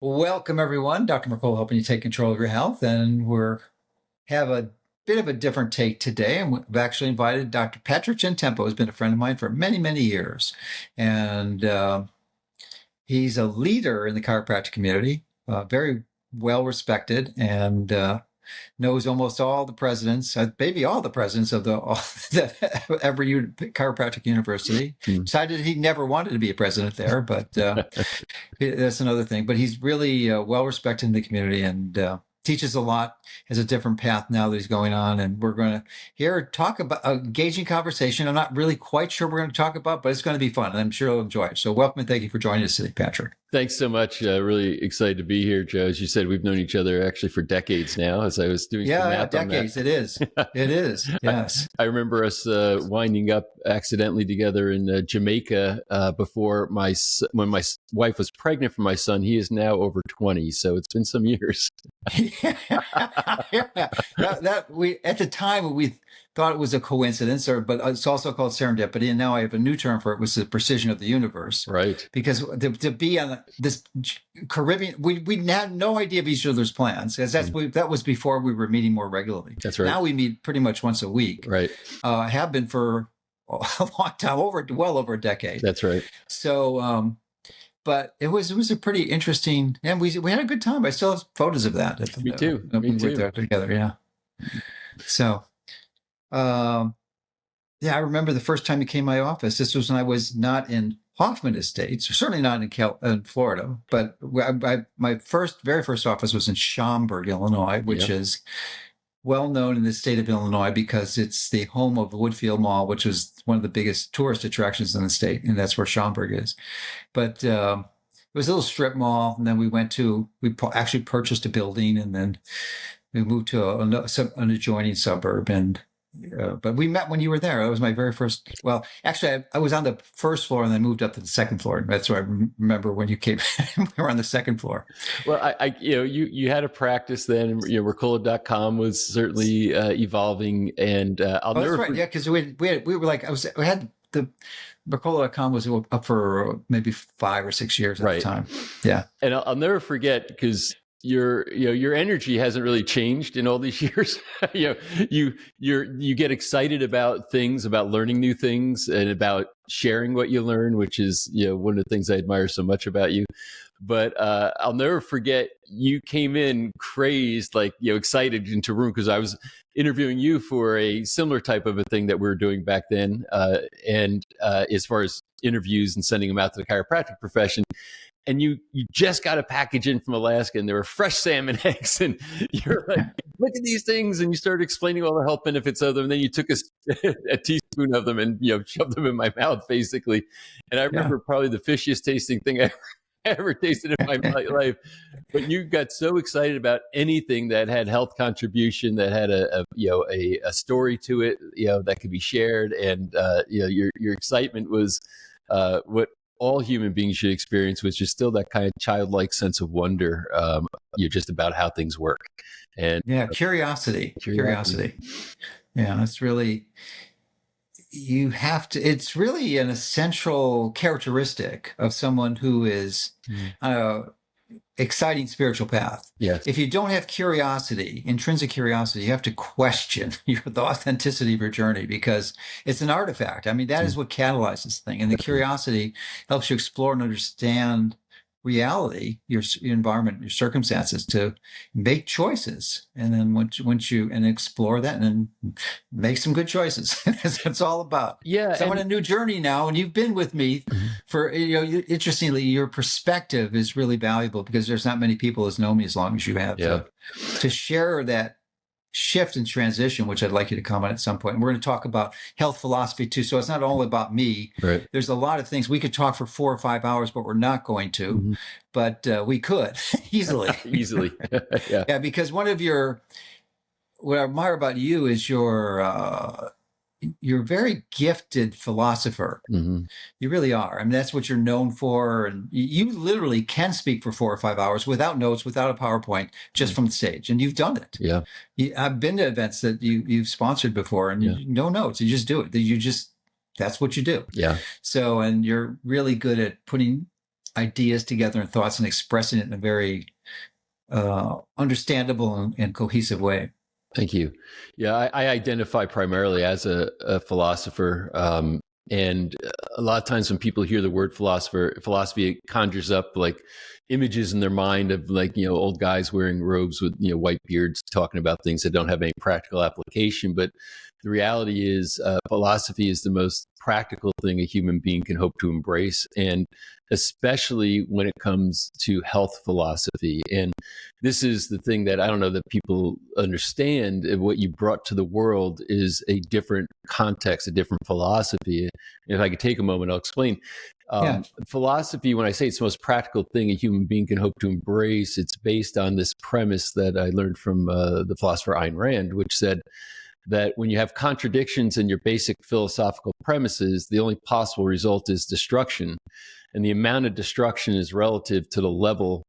Welcome, everyone. Dr. Mercola helping you take control of your health. And have a bit of a different take today. And we've actually invited Dr. Patrick Gentempo, who's been a friend of mine for many, many years. And he's a leader in the chiropractic community, very well respected, and knows almost all the presidents, maybe all the presidents of every chiropractic university. Decided he never wanted to be a president there, but that's another thing. But he's really well respected in the community and teaches a lot, has a different path now that he's going on. And we're going to talk about a engaging conversation. I'm not really quite sure what we're going to talk about, but it's going to be fun. And I'm sure you'll enjoy it. So welcome and thank you for joining us today, Patrick. Thanks so much. Really excited to be here, Joe. As you said, we've known each other actually for decades now, as I was doing some math decades. On that. It is. It is. Yes. I remember us winding up accidentally together in Jamaica when my wife was pregnant for my son. He is now over 20, so it's been some years. At the time we thought it was a coincidence, but it's also called serendipity. And now I have a new term for it, which is the precision of the universe. Right. Because to be on this Caribbean, we had no idea of each other's plans, because that was before we were meeting more regularly. That's right. Now we meet pretty much once a week. Right. Have been for a long time, well over a decade. That's right. So, but it was a pretty interesting, and we had a good time. I still have photos of that. Me too. We were there together. Yeah. So, I remember the first time you came to my office. This was when I was not in Hoffman Estates, certainly not in Florida, but my very first office was in Schaumburg, Illinois, which is well known in the state of Illinois because it's the home of the Woodfield Mall, which is one of the biggest tourist attractions in the state, and that's where Schaumburg is. But it was a little strip mall, and then we actually purchased a building, and then we moved to an adjoining suburb. And but we met when you were there. That was my very first. Well, actually, I was on the first floor and then moved up to the second floor. That's what I remember when you came. We were on the second floor. Well, you had a practice then. Mercola.com was certainly evolving, and I'll never. That's right. Yeah, because we had the Mercola.com was up for maybe 5 or 6 years at the time. Yeah, and I'll never forget because your energy hasn't really changed in all these years. You get excited about things, about learning new things, and about sharing what you learn, which is one of the things I admire so much about you. But I'll never forget you came in crazed, excited into a room because I was interviewing you for a similar type of a thing that we were doing back then, and as far as interviews and sending them out to the chiropractic profession. And you just got a package in from Alaska, and there were fresh salmon eggs, and you're like, look at these things, and you started explaining all the health benefits of them, and then you took a teaspoon of them and shoved them in my mouth, basically. And I remember probably the fishiest tasting thing I ever tasted in my life. But you got so excited about anything that had health contribution, that had a story to it, that could be shared, and your excitement was what all human beings should experience, which is still that kind of childlike sense of wonder, just about how things work. And curiosity. Yeah, it's really, it's really an essential characteristic of someone who is exciting spiritual path. Yes. If you don't have curiosity, intrinsic curiosity, you have to question the authenticity of your journey, because it's an artifact. I mean, that is what catalyzes the thing. And the curiosity helps you explore and understand reality, your environment, your circumstances, to make choices. And then once you explore that, and then make some good choices. That's what it's all about. Yeah. So I'm on a new journey now, and you've been with me for, interestingly, your perspective is really valuable, because there's not many people as know me as long as you have to share that shift and transition, which I'd like you to comment at some point. And we're going to talk about health philosophy too. So it's not all about me. Right. There's a lot of things. We could talk for 4 or 5 hours, but we're not going to. But we could easily. Easily. Yeah, because what I admire about you is you're a very gifted philosopher. You really are. I mean, that's what you're known for. And you literally can speak for 4 or 5 hours without notes, without a PowerPoint, just from the stage. And you've done it. Yeah. I've been to events that you've sponsored before, and no notes. You just do it. That's what you do. Yeah. So, and you're really good at putting ideas together and thoughts and expressing it in a very understandable and cohesive way. Thank you. Yeah, I identify primarily as a philosopher. And a lot of times when people hear the word philosophy, it conjures up like images in their mind of like, old guys wearing robes with, white beards talking about things that don't have any practical application. But the reality is philosophy is the most practical thing a human being can hope to embrace. And especially when it comes to health philosophy. And this is the thing that I don't know that people understand. What you brought to the world is a different context, a different philosophy. If I could take a moment, I'll explain. Yeah. Philosophy, when I say it's the most practical thing a human being can hope to embrace, it's based on this premise that I learned from the philosopher Ayn Rand, which said that when you have contradictions in your basic philosophical premises, the only possible result is destruction. And the amount of destruction is relative to the level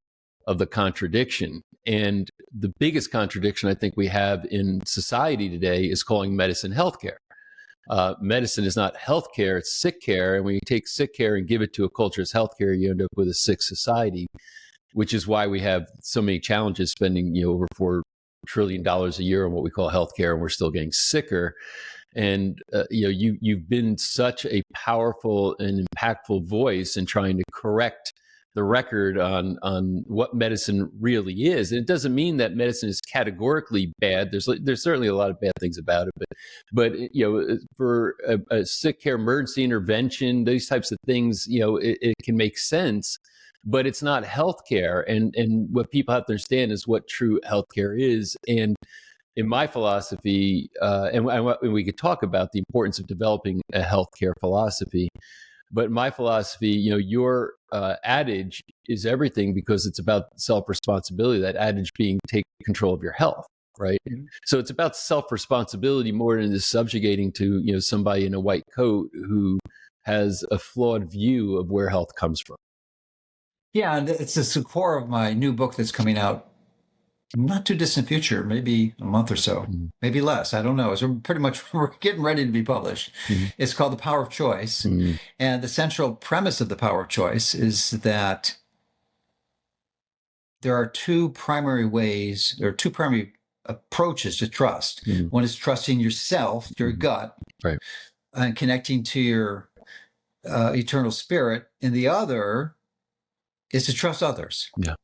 of the contradiction. And the biggest contradiction I think we have in society today is calling medicine healthcare. Medicine is not healthcare, it's sick care. And when you take sick care and give it to a culture as healthcare, you end up with a sick society, which is why we have so many challenges spending over $4 trillion a year on what we call healthcare, and we're still getting sicker. And you've been such a powerful and impactful voice in trying to correct the record on what medicine really is. And it doesn't mean that medicine is categorically bad. There's certainly a lot of bad things about it, but for a sick care emergency intervention, those types of things, it can make sense. But it's not healthcare, and what people have to understand is what true healthcare is. And in my philosophy, and we could talk about the importance of developing a healthcare philosophy, but in my philosophy, your adage is everything because it's about self-responsibility. That adage being take control of your health, right? Mm-hmm. So it's about self-responsibility more than is subjugating to somebody in a white coat who has a flawed view of where health comes from. Yeah, and it's the core of my new book that's coming out not too distant future, maybe a month or so, maybe less. I don't know. So we're getting ready to be published. Mm-hmm. It's called The Power of Choice. Mm-hmm. And the central premise of The Power of Choice is that there are two primary approaches to trust. Mm-hmm. One is trusting yourself, your gut, right, and connecting to your eternal spirit. And the other is to trust others. Yeah.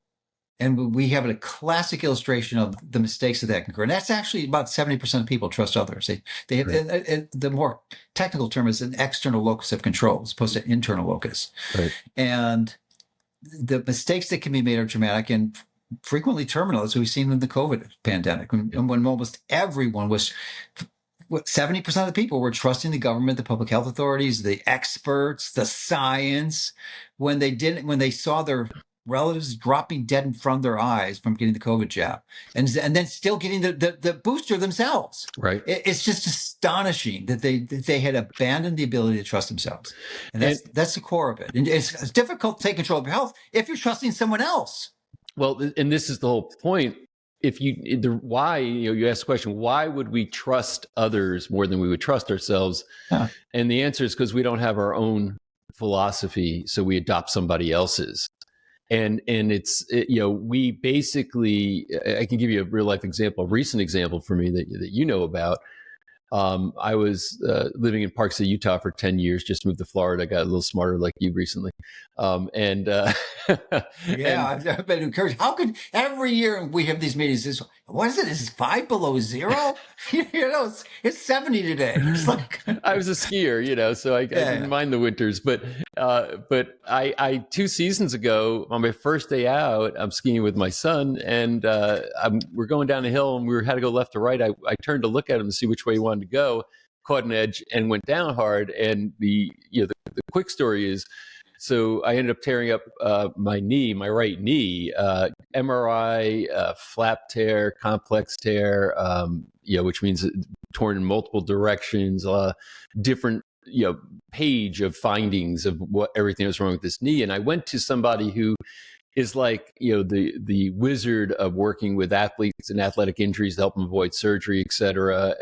And we have a classic illustration of the mistakes that can occur. And that's actually about 70% of people trust others. They have, right. And the more technical term is an external locus of control as opposed to internal locus. Right. And the mistakes that can be made are dramatic and frequently terminal, as we've seen in the COVID pandemic, when almost everyone was, 70% of the people were trusting the government, the public health authorities, the experts, the science, when they saw their relatives dropping dead in front of their eyes from getting the COVID jab, and then still getting the booster themselves. Right. It's just astonishing that they had abandoned the ability to trust themselves, and that's the core of it. And it's difficult to take control of your health if you're trusting someone else. Well, and this is the whole point. If you asked the question, why would we trust others more than we would trust ourselves? Huh. And the answer is because we don't have our own philosophy, so we adopt somebody else's. And it's we basically, I can give you a real life example, a recent example for me that you know about. I was living in Park City, Utah for 10 years, just moved to Florida. I got a little smarter like you recently. Yeah, I've been encouraged. How could every year we have these meetings? What is it? Is it 5 below zero? It's 70 today. It's like I was a skier, so I didn't mind the winters. But I 2 seasons ago, on my first day out, I'm skiing with my son, and we're going down a hill, and we had to go left to right. I turned to look at him to see which way he wanted to go, caught an edge, and went down hard. And the quick story is, so I ended up tearing up my right knee, MRI, flap tear, complex tear, which means torn in multiple directions, different, page of findings of what everything was wrong with this knee. And I went to somebody who is like, the wizard of working with athletes and athletic injuries to help them avoid surgery, et cetera.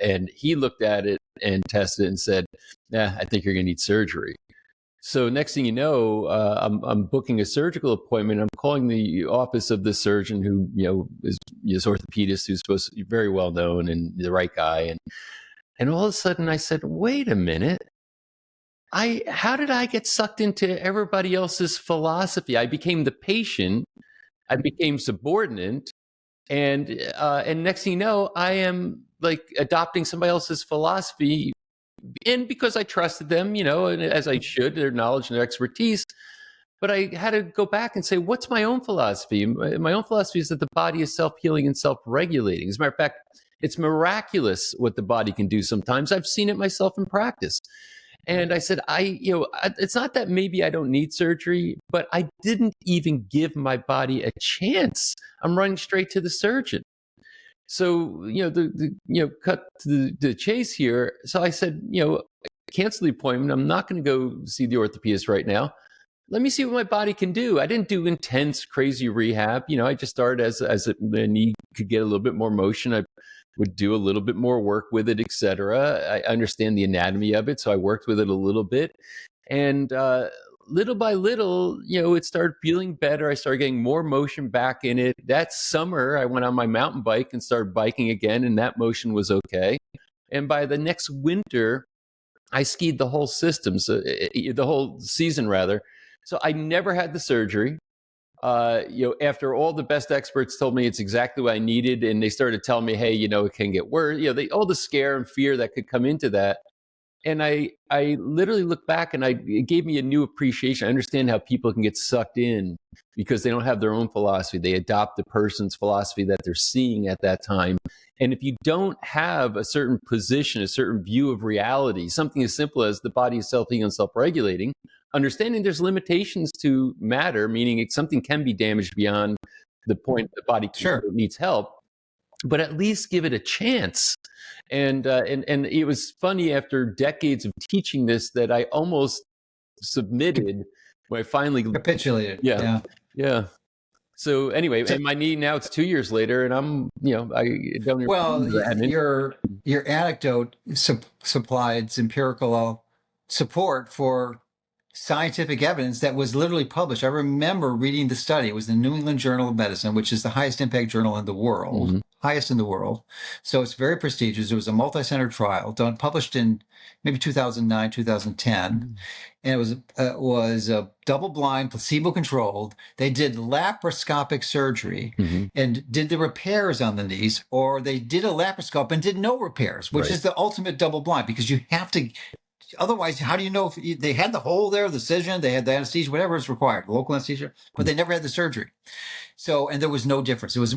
And he looked at it and tested it and said, I think you're going to need surgery. So next thing you know, I'm booking a surgical appointment. I'm calling the office of the surgeon who, is orthopedist, who's supposed to be very well known and the right guy. And all of a sudden I said, wait a minute. How did I get sucked into everybody else's philosophy? I became the patient. I became subordinate. And next thing you know, I am like adopting somebody else's philosophy, and because I trusted them, and as I should, their knowledge and their expertise. But I had to go back and say, what's my own philosophy? My own philosophy is that the body is self-healing and self-regulating. As a matter of fact, it's miraculous what the body can do sometimes. I've seen it myself in practice. And I said, it's not that maybe I don't need surgery, but I didn't even give my body a chance. I'm running straight to the surgeon. So, cut to the chase here. So I said, cancel the appointment. I'm not going to go see the orthopedist right now. Let me see what my body can do. I didn't do intense, crazy rehab. I just started as the knee could get a little bit more motion. I would do a little bit more work with it, etc. I understand the anatomy of it, so I worked with it a little bit. And little by little, it started feeling better. I started getting more motion back in it. That summer, I went on my mountain bike and started biking again, and that motion was okay. And by the next winter, I skied the whole system, so the whole season rather. So I never had the surgery. After all the best experts told me it's exactly what I needed, and they started telling me, hey, it can get worse. All the scare and fear that could come into that. And I literally look back, and it gave me a new appreciation. I understand how people can get sucked in because they don't have their own philosophy. They adopt the person's philosophy that they're seeing at that time. And if you don't have a certain position, a certain view of reality, something as simple as the body is self-healing and self-regulating, understanding there's limitations to matter, meaning something can be damaged beyond the point the body needs help, but at least give it a chance. And it was funny, after decades of teaching this, that I almost submitted when I finally capitulated. Yeah. So anyway, and my knee now, it's 2 years later, and I'm, I don't. Well, your anecdote supplied empirical support for scientific evidence that was literally published. I remember reading the study. It was the New England Journal of Medicine, which is the highest impact journal in the world, highest in the world. So it's very prestigious. It was a multi-center trial published in maybe 2009, 2010. And it was a double-blind, placebo-controlled. They did laparoscopic surgery and did the repairs on the knees, or they did a laparoscope and did no repairs, which is the ultimate double-blind, because you have to. Otherwise, how do you know if they had the hole there, the incision, they had the anesthesia, whatever is required, local anesthesia, but they never had the surgery. So, and there was no difference. It was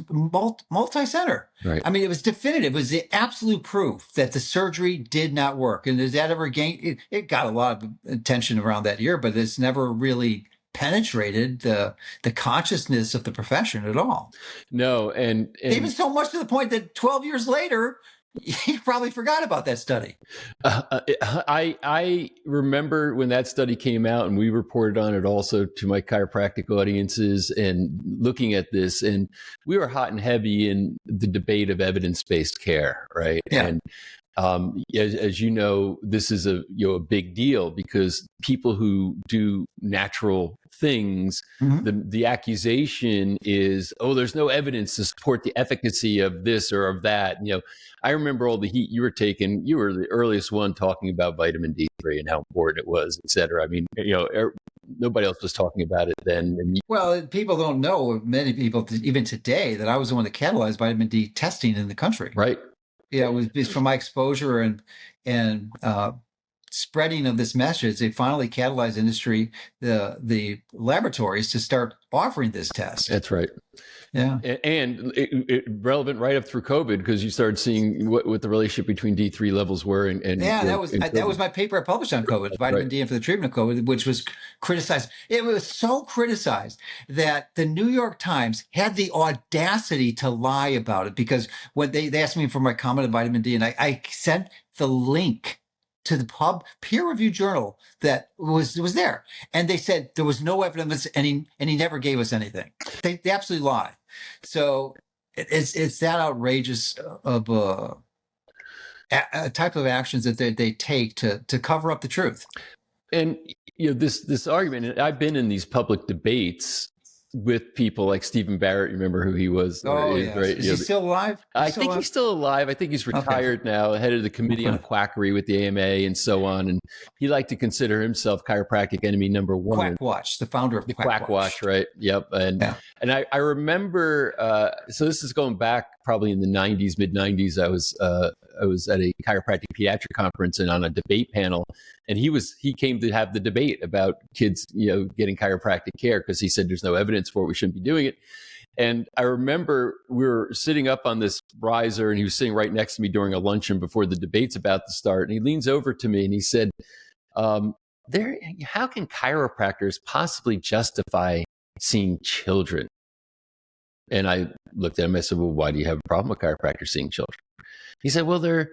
multi-center. Right. I mean, it was definitive. It was the absolute proof that the surgery did not work. And did that ever gain? It got a lot of attention around that year, but it's never really penetrated the consciousness of the profession at all. No, and even so much to the point that 12 years later, you probably forgot about that study. I remember when that study came out, and we reported on it also to my chiropractic audiences, and looking at this, and we were hot and heavy in the debate of evidence-based care, right? Yeah. And as you know, this is a big deal, because people who do natural things, the accusation is, oh, there's no evidence to support the efficacy of this or of that. I remember all the heat you were taking. You were the earliest one talking about vitamin D3 and how important it was, et cetera. I mean, nobody else was talking about it then. Well, people don't know, many people, even today, that I was the one that catalyzed vitamin D testing in the country. Right. Yeah, it was from my exposure and spreading of this message. They finally catalyzed industry, the laboratories, to start offering this test. That's right. Yeah, and it relevant right up through COVID, because you started seeing what the relationship between D3 levels were. And yeah, that was my paper I published on COVID, vitamin D and for the treatment of COVID, which was criticized. It was so criticized that the New York Times had the audacity to lie about it, because when they asked me for my comment on vitamin D, and I sent the link to the peer-reviewed journal that was there, and they said there was no evidence, and he never gave us anything. They absolutely lied. So it's that outrageous of a type of actions that they take to cover up the truth. And this argument, and I've been in these public debates with people like Stephen Barrett. Remember who he was or Oh, is, yes. right? Is he still alive? I think he's still alive. I think he's Okay. retired now, head of the Committee on Quackery with the AMA and so on. And he liked to consider himself chiropractic enemy number one. Quack Watch, the founder of the Quack Watch, right? Yep. And I remember, so this is going back probably in the 90s, mid 90s. I was at a chiropractic pediatric conference and on a debate panel, and he came to have the debate about kids, getting chiropractic care because he said there's no evidence for it, we shouldn't be doing it. And I remember we were sitting up on this riser, and he was sitting right next to me during a luncheon before the debate's about to start. And he leans over to me and he said, how can chiropractors possibly justify seeing children? And I looked at him, I said, well, why do you have a problem with chiropractors seeing children? He said, well, there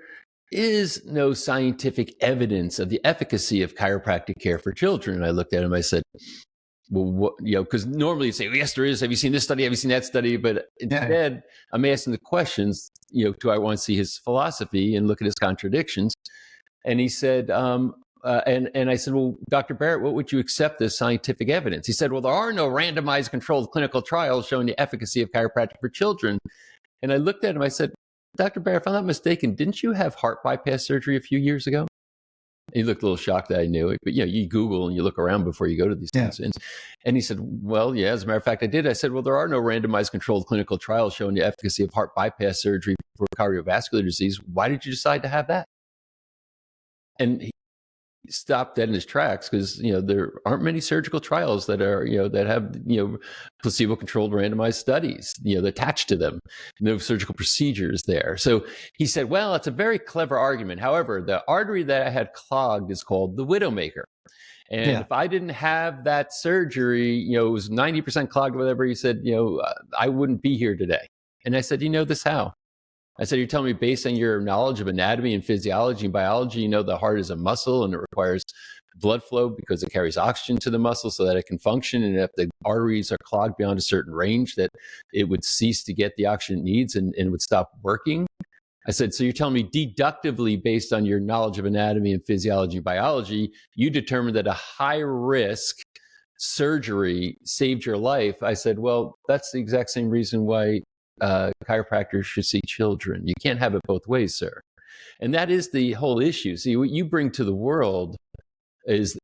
is no scientific evidence of the efficacy of chiropractic care for children. And I looked at him, I said, well, what, because normally you say, well, yes, there is. Have you seen this study? Have you seen that study? But instead, I'm asking the questions, do I want to see his philosophy and look at his contradictions? And he said, and I said, well, Dr. Barrett, what would you accept as scientific evidence? He said, well, there are no randomized controlled clinical trials showing the efficacy of chiropractic for children. And I looked at him, I said, Dr. Barrett, if I'm not mistaken, didn't you have heart bypass surgery a few years ago? He looked a little shocked that I knew it, but you Google and you look around before you go to these things. And he said, well, yeah, as a matter of fact, I did. I said, well, there are no randomized controlled clinical trials showing the efficacy of heart bypass surgery for cardiovascular disease. Why did you decide to have that? And he stopped dead in his tracks because, there aren't many surgical trials that are, that have, placebo-controlled randomized studies, attached to them, no surgical procedures there. So he said, well, it's a very clever argument. However, the artery that I had clogged is called the widowmaker. And if I didn't have that surgery, it was 90% clogged, whatever. He said, I wouldn't be here today. And I said, you know this how? I said, you're telling me based on your knowledge of anatomy and physiology and biology, the heart is a muscle and it requires blood flow because it carries oxygen to the muscle so that it can function. And if the arteries are clogged beyond a certain range, that it would cease to get the oxygen it needs and would stop working. I said, so you're telling me deductively based on your knowledge of anatomy and physiology and biology, you determined that a high risk surgery saved your life. I said, well, that's the exact same reason why chiropractors should see children. You can't have it both ways, sir. And that is the whole issue. See, what you bring to the world is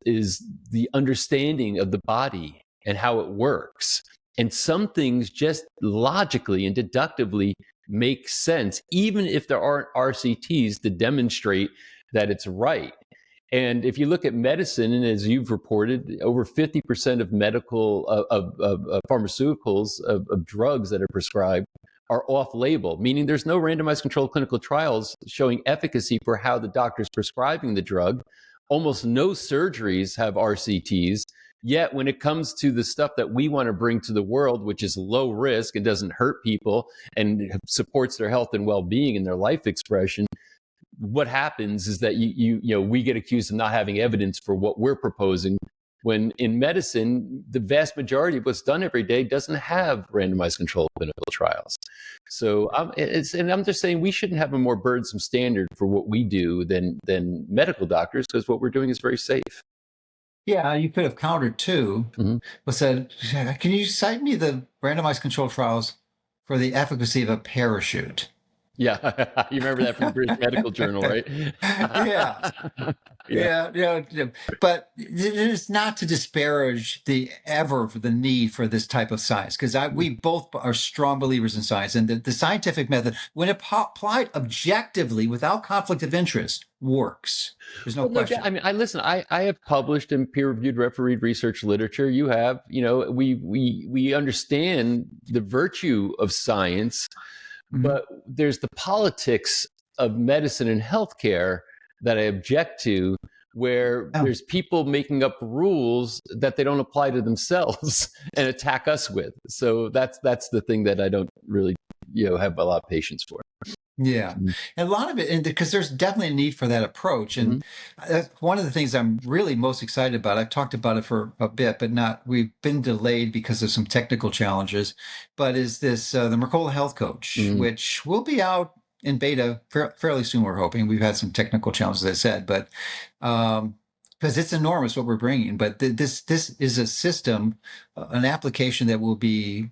the understanding of the body and how it works. And some things just logically and deductively make sense, even if there aren't RCTs to demonstrate that it's right. And if you look at medicine, and as you've reported, over 50% of medical, of pharmaceuticals, of drugs that are prescribed are off-label, meaning there's no randomized controlled clinical trials showing efficacy for how the doctor's prescribing the drug. Almost no surgeries have RCTs. Yet when it comes to the stuff that we want to bring to the world, which is low risk and doesn't hurt people and supports their health and well-being and their life expression, what happens is that we get accused of not having evidence for what we're proposing, when in medicine, the vast majority of what's done every day doesn't have randomized controlled clinical trials. So I'm just saying we shouldn't have a more burdensome standard for what we do than medical doctors, because what we're doing is very safe. Yeah, you could have countered too, but said, can you cite me the randomized controlled trials for the efficacy of a parachute? Yeah, you remember that from the British Medical Journal, right? Yeah. But it is not to disparage the need for this type of science, because we both are strong believers in science, and the scientific method, when applied objectively without conflict of interest, works. There's no question. I mean, I have published in peer-reviewed, refereed research literature. You have, we understand the virtue of science. But there's the politics of medicine and healthcare that I object to, where there's people making up rules that they don't apply to themselves and attack us with. So that's the thing that I don't really, have a lot of patience for. Yeah. And a lot of it, and because there's definitely a need for that approach. And that's one of the things I'm really most excited about. I've talked about it for a bit, but we've been delayed because of some technical challenges, but is this, the Mercola Health Coach, which will be out in beta fairly soon, we're hoping. We've had some technical challenges, as I said, but because it's enormous what we're bringing. But this is a system, an application that will be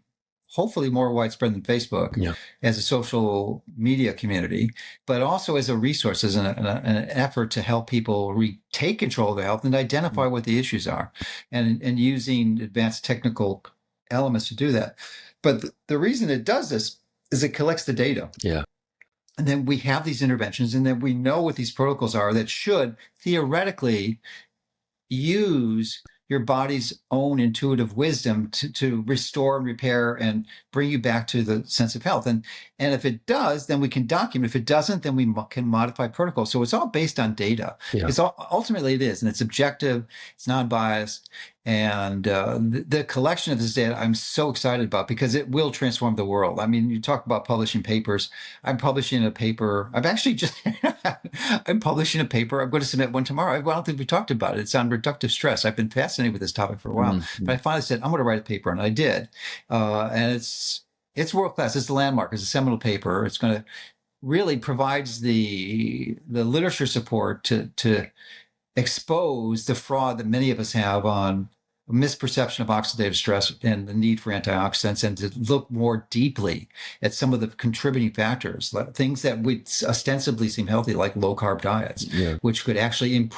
hopefully more widespread than Facebook Yeah. as a social media community, but also as a resource, as an effort to help people take control of their health and identify what the issues are, and using advanced technical elements to do that. But the reason it does this is it collects the data. Yeah. And then we have these interventions, and then we know what these protocols are that should theoretically use your body's own intuitive wisdom to restore and repair and bring you back to the sense of health. And if it does, then we can document. If it doesn't, then we can modify protocols. So it's all based on data. Yeah. It's ultimately it is, and it's objective, it's non-biased. And the collection of this data I'm so excited about because it will transform the world. I mean, you talk about publishing papers. I'm publishing a paper. I'm actually just, I'm publishing a paper. I'm going to submit one tomorrow. I don't think we talked about it. It's on reductive stress. I've been fascinated with this topic for a while, but I finally said, I'm going to write a paper, and I did. And it's world-class. It's a landmark. It's a seminal paper. It's going to really provides the literature support to expose the fraud that many of us have on misperception of oxidative stress and the need for antioxidants, and to look more deeply at some of the contributing factors, things that would ostensibly seem healthy, like low carb diets, which could actually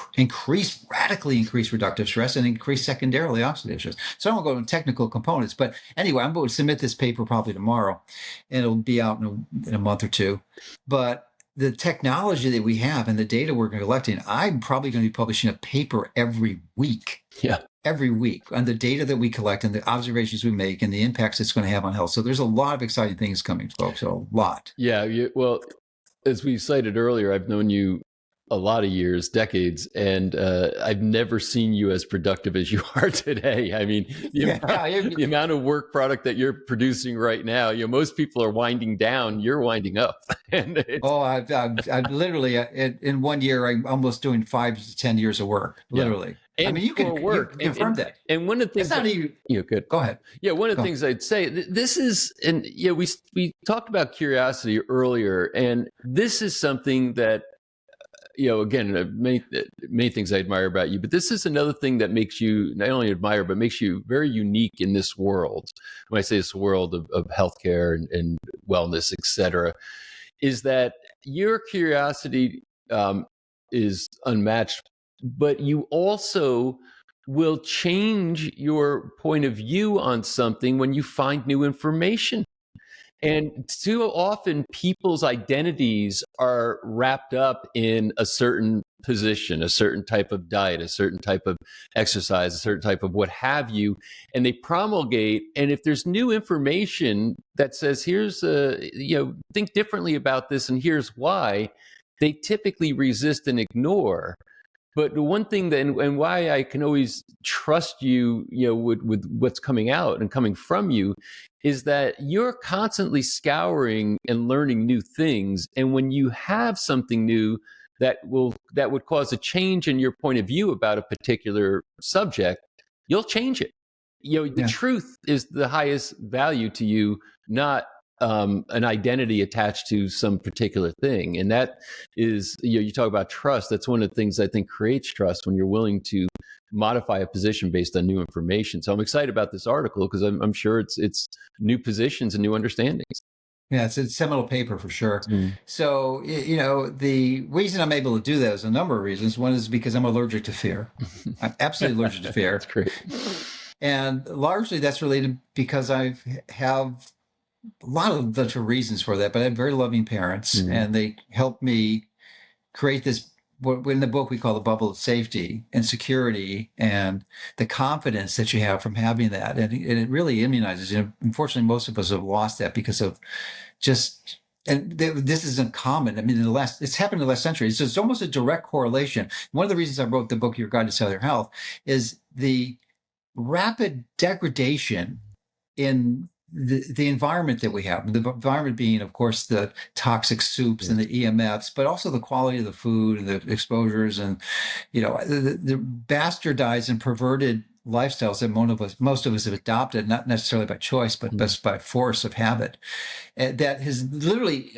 radically increase reductive stress and increase secondarily oxidative stress. So I won't go into technical components, but anyway, I'm going to submit this paper probably tomorrow, and it'll be out in a month or two. But the technology that we have and the data we're collecting, I'm probably going to be publishing a paper every week. Yeah. Every week on the data that we collect and the observations we make and the impacts it's going to have on health. So there's a lot of exciting things coming, folks. A lot. Yeah. Well, as we cited earlier, I've known you a lot of years, decades, and I've never seen you as productive as you are today. I mean, the amount of work product that you're producing right now, most people are winding down, you're winding up. And I've literally, in 1 year, I'm almost doing 5 to 10 years of work, literally. And I mean, you can confirm that. And one of the things, good. Go ahead. Yeah, one of the things I'd say, this is, and we talked about curiosity earlier, and this is something that, again, many things I admire about you, but this is another thing that makes you not only admire, but makes you very unique in this world. When I say this world of healthcare and wellness, et cetera, is that your curiosity is unmatched, but you also will change your point of view on something when you find new information. And too often people's identities are wrapped up in a certain position, a certain type of diet, a certain type of exercise, a certain type of what have you, and they promulgate. And if there's new information that says, here's think differently about this and here's why, they typically resist and ignore. But the one thing that, and why I can always trust you, with what's coming out and coming from you, is that you're constantly scouring and learning new things. And when you have something new that would cause a change in your point of view about a particular subject, you'll change it. The truth is the highest value to you, not an identity attached to some particular thing. And that is, you talk about trust. That's one of the things I think creates trust, when you're willing to modify a position based on new information. So I'm excited about this article because I'm sure it's new positions and new understandings. Yeah, it's a seminal paper for sure. So, the reason I'm able to do that is a number of reasons. One is because I'm allergic to fear. I'm absolutely allergic to fear. That's great. And largely that's related because I have a lot of different reasons for that, but I had very loving parents, and they helped me create this, what in the book we call the bubble of safety and security, and the confidence that you have from having that. And it really immunizes. Unfortunately, most of us have lost that because of this isn't common. I mean, it's happened in the last century. It's almost a direct correlation. One of the reasons I wrote the book, Your Guide to Cellular Health, is the rapid degradation in the environment that we have, the environment being, of course, the toxic soups and the EMFs, but also the quality of the food and the exposures and, the bastardized and perverted lifestyles that most of us have adopted, not necessarily by choice, but by force of habit, that has literally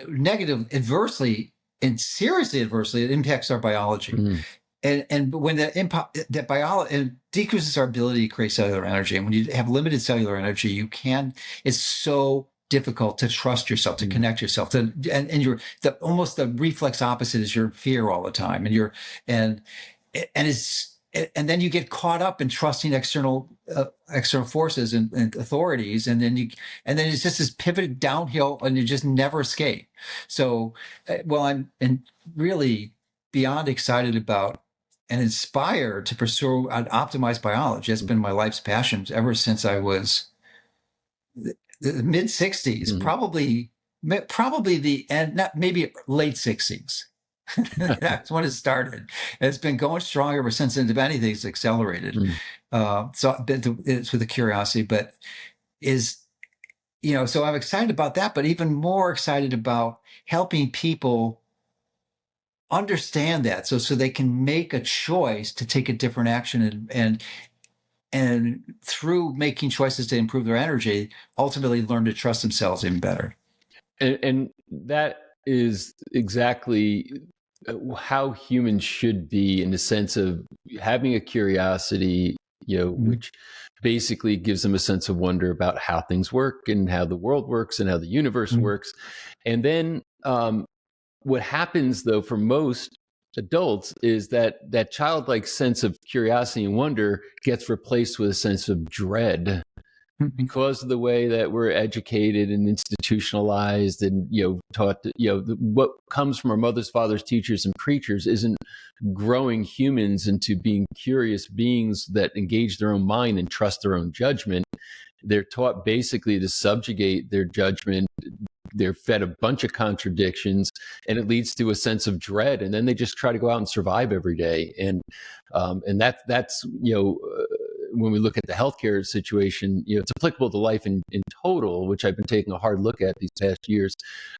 adversely and seriously adversely, it impacts our biology. and when that biology, it decreases our ability to create cellular energy. And when you have limited cellular energy, it's so difficult to trust yourself, to connect yourself, and you're almost the reflex opposite is your fear all the time, and and it's and then you get caught up in trusting external forces and authorities, and then it's just this pivot downhill, and you just never escape. So, well, I'm and really beyond excited about and inspired to pursue an optimized biology. That's been my life's passion ever since I was the mid 60s, Mm-hmm. probably the end, not maybe late 60s. That's when it started. And it's been going strong ever since. And if anything, it's accelerated. So it's with the curiosity, but so I'm excited about that, but even more excited about helping people understand that, so they can make a choice to take a different action, and through making choices to improve their energy, ultimately learn to trust themselves even better. And that is exactly how humans should be, in the sense of having a curiosity, which basically gives them a sense of wonder about how things work and how the world works and how the universe works. And then what happens, though, for most adults is that childlike sense of curiosity and wonder gets replaced with a sense of dread, because of the way that we're educated and institutionalized and taught that, what comes from our mothers, fathers, teachers, and preachers isn't growing humans into being curious beings that engage their own mind and trust their own judgment. They're taught basically to subjugate their judgment. They're fed a bunch of contradictions, and it leads to a sense of dread. And then they just try to go out and survive every day. And that's when we look at the healthcare situation, it's applicable to life in total, which I've been taking a hard look at these past years,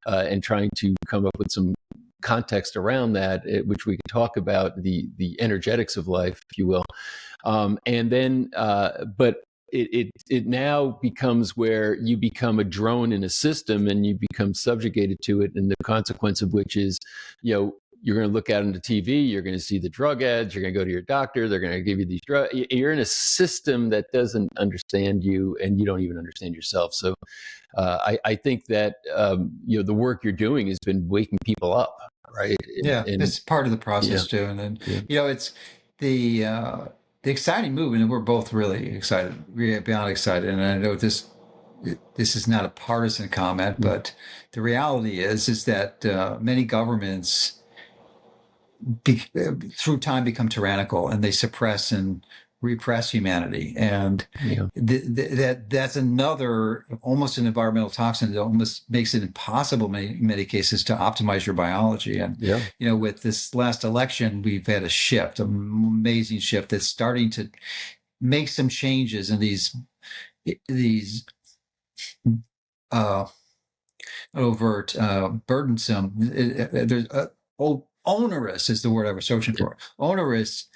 and trying to come up with some context around that, which we can talk about, the energetics of life, if you will. And then, but it now becomes where you become a drone in a system, and you become subjugated to it, and the consequence of which is, you're going to look out on the TV, you're going to see the drug ads, you're going to go to your doctor, they're going to give you these drugs. You're in a system that doesn't understand you, and you don't even understand yourself. So I think that the work you're doing has been waking people up, right? It's part of the process too. And then it's the exciting movement, and we're both really excited, really beyond excited. And I know this is not a partisan comment, but the reality is that many governments through time become tyrannical, and they suppress and repress humanity, and that's another almost an environmental toxin that almost makes it impossible in many cases to optimize your biology. And with this last election, we've had a shift, an amazing shift that's starting to make some changes in these overt, burdensome. There's onerous is the word I was searching for. Onerous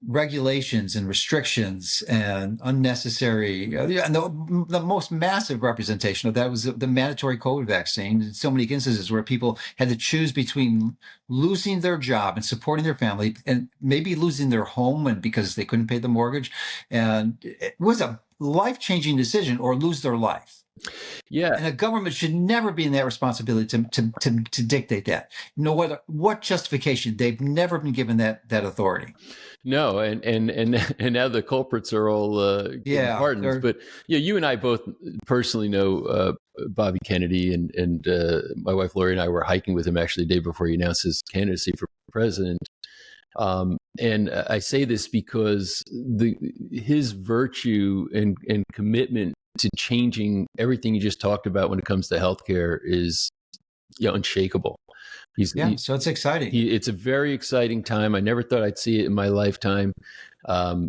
regulations and restrictions and unnecessary. And the most massive representation of that was the mandatory COVID vaccine. In so many instances where people had to choose between losing their job and supporting their family, and maybe losing their home, and because they couldn't pay the mortgage, and it was a life-changing decision, or lose their life. Yeah, and a government should never be in that responsibility to dictate that. No matter what justification, they've never been given that authority. No, and now the culprits are all pardons. But you and I both personally know Bobby Kennedy, and my wife Lori and I were hiking with him actually the day before he announced his candidacy for president. And I say this because his virtue and commitment to changing everything you just talked about when it comes to healthcare is unshakable. So it's exciting. It's a very exciting time. I never thought I'd see it in my lifetime. I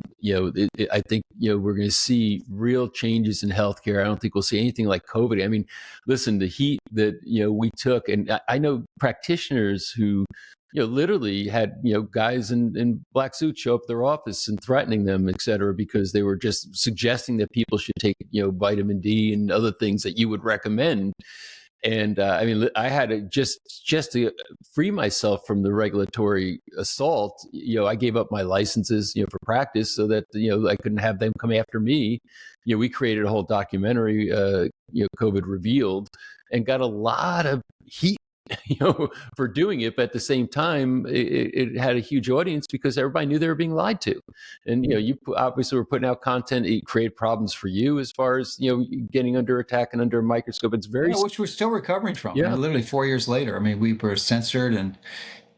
think we're going to see real changes in healthcare. I don't think we'll see anything like COVID. I mean, listen, the heat that we took, and I know practitioners who literally had guys in black suits show up at their office and threatening them, et cetera, because they were just suggesting that people should take vitamin D and other things that you would recommend. And I mean, I had to just to free myself from the regulatory assault. I gave up my licenses, for practice, so that I couldn't have them come after me. We created a whole documentary, COVID Revealed, and got a lot of heat, for doing it. But at the same time, it had a huge audience because everybody knew they were being lied to. And, you obviously were putting out content. It created problems for you as far as, getting under attack and under a microscope. It's very, which we're still recovering from. Yeah. Literally 4 years later. I mean, we were censored and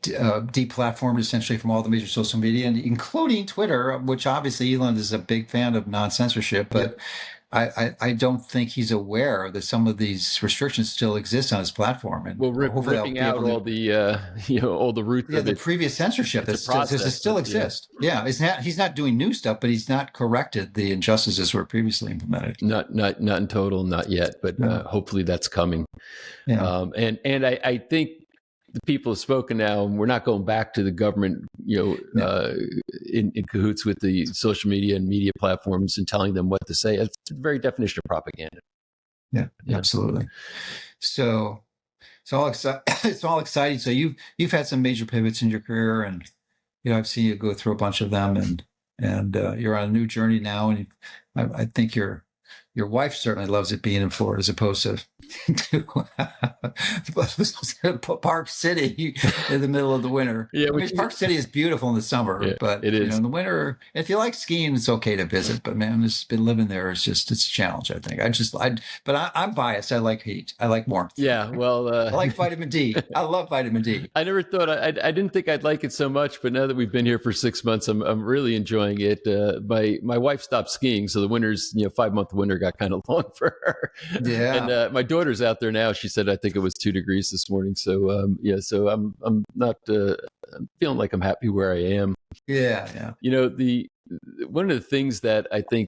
deplatformed essentially from all the major social media, and including Twitter, which obviously Elon is a big fan of non-censorship, but I don't think he's aware that some of these restrictions still exist on his platform. And ripping out all the all the roots of the previous censorship that still exists. He's not doing new stuff, but he's not corrected the injustices that were previously implemented. Not in total, not yet, but hopefully that's coming. Yeah. And I think the people have spoken now, and we're not going back to the government, in cahoots with the social media and media platforms and telling them what to say. It's the very definition of propaganda. Yeah. Absolutely. So it's all exciting. So you've had some major pivots in your career, and I've seen you go through a bunch of them, and you're on a new journey now, and I think your wife certainly loves it being in Florida as opposed to Park City in the middle of the winter. Yeah, Park City is beautiful in the summer, but it is. In the winter, if you like skiing, it's okay to visit. But man, it's been living there. It's a challenge. I think but I'm biased. I like heat. I like warmth. Yeah, well, I like vitamin D. I love vitamin D. I never thought I didn't think I'd like it so much, but now that we've been here for 6 months, I'm really enjoying it. My wife stopped skiing, so the winter's 5-month winter got kind of long for her. Yeah, and my daughter's out there now. She said I think it was 2 degrees this morning. So so I'm not I'm feeling like I'm happy where I am. Yeah. The one of the things that I think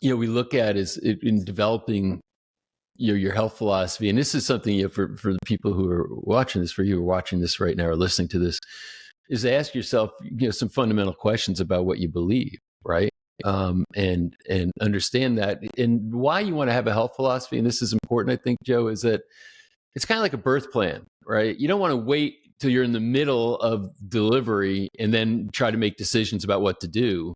we look at is in developing your health philosophy, and this is something for the people who are watching this, for you who are watching this right now or listening to this, is to ask yourself some fundamental questions about what you believe, right? And understand that, and why you want to have a health philosophy. And this is important, I think, Joe, is that it's kind of like a birth plan, right? You don't want to wait till you're in the middle of delivery and then try to make decisions about what to do.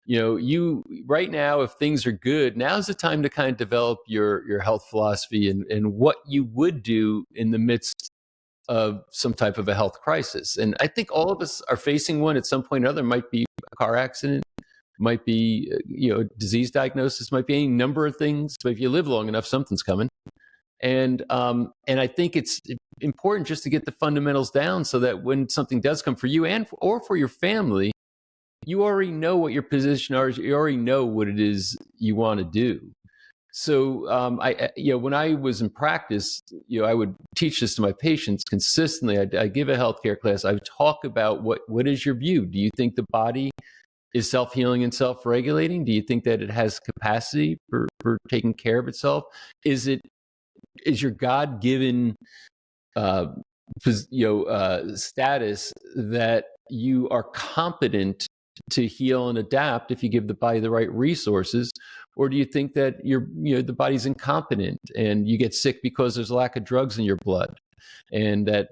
You right now, if things are good, now's the time to kind of develop your health philosophy and what you would do in the midst of some type of a health crisis. And I think all of us are facing one at some point or other. Might be a car accident, might be disease diagnosis, might be any number of things. But if you live long enough, something's coming. And I think it's important just to get the fundamentals down so that when something does come for you or for your family, you already know what your position is. You already know what it is you want to do. So when I was in practice, I would teach this to my patients consistently. I give a healthcare class. I would talk about what is your view? Do you think the body is self-healing and self-regulating? Do you think that it has capacity for taking care of itself? Is your God-given status that you are competent to heal and adapt if you give the body the right resources? Or do you think that the body's incompetent and you get sick because there's a lack of drugs in your blood? And that,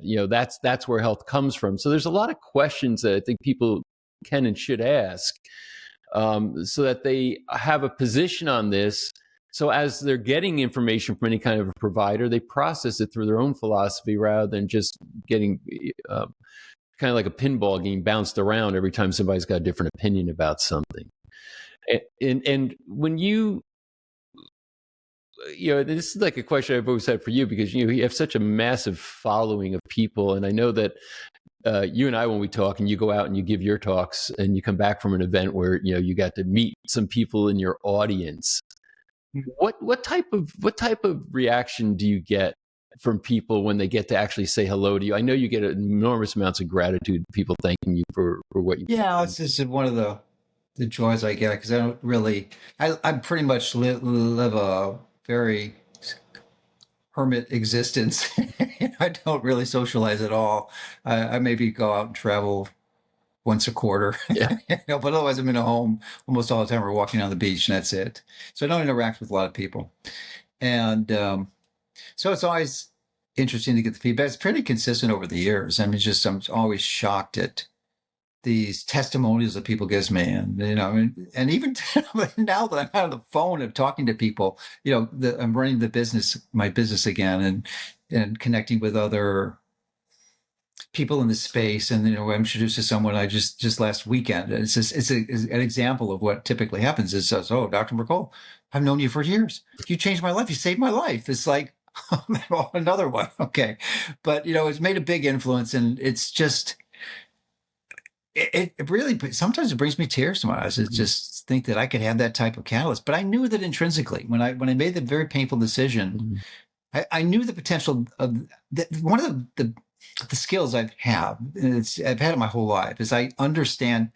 that's where health comes from. So there's a lot of questions that I think people can and should ask, so that they have a position on this. So as they're getting information from any kind of a provider, they process it through their own philosophy rather than just getting kind of like a pinball game bounced around every time somebody's got a different opinion about something. And when this is like a question I've always had for you, because you have such a massive following of people, and I know that you and I, when we talk and you go out and you give your talks and you come back from an event where you got to meet some people in your audience, what type of reaction do you get from people when they get to actually say hello to you? I know you get enormous amounts of gratitude, people thanking you for what you do. Yeah, it's just one of the joys I get, because I don't really, I pretty much live a very hermit existence. I don't really socialize at all. I maybe go out and travel once a quarter. Yeah. But otherwise I'm in a home almost all the time. We're walking on the beach and that's it. So I don't interact with a lot of people. And So it's always interesting to get the feedback. It's pretty consistent over the years. I mean, just I'm always shocked at these testimonials that people gives me, and and even now that I'm on the phone and talking to people, I'm running my business again, and connecting with other people in the space, and I'm introduced to someone I just last weekend. And it's an example of what typically happens. It says, "Oh, Dr. Mercola, I've known you for years. You changed my life. You saved my life." It's like, oh, another one. Okay, but it's made a big influence, and it's just it really sometimes it brings me tears to my eyes. It's just think that I could have that type of catalyst. But I knew that intrinsically when I made the very painful decision. I knew the potential of one of the skills I've I've had it my whole life is I understand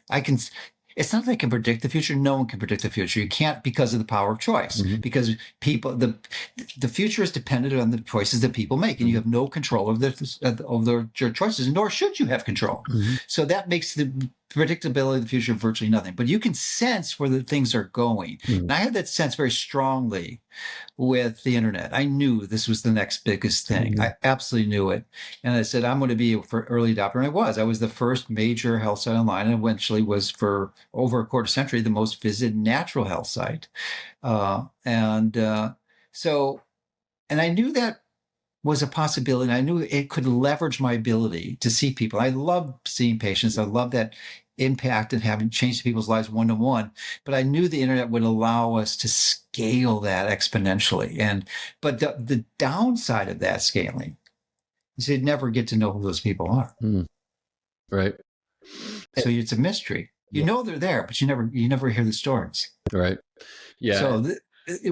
it's not that I can predict the future. No one can predict the future. You can't because of the power of choice, because the future is dependent on the choices that people make, and you have no control over your choices, nor should you have control. So that makes the predictability of the future virtually nothing, but you can sense where the things are going. And I had that sense very strongly with the internet. I knew this was the next biggest thing. I absolutely knew it. And I said, I'm going to be for early adopter. And I was the first major health site online, and eventually was for over a quarter century, the most visited natural health site. And I knew that was a possibility. And I knew it could leverage my ability to see people. I love seeing patients. I love that impact and having changed people's lives one-to-one. But I knew the internet would allow us to scale that exponentially. But the downside of that scaling is you'd never get to know who those people are. Right. So it's a mystery. You know they're there, but you never hear the stories. Right. Yeah. So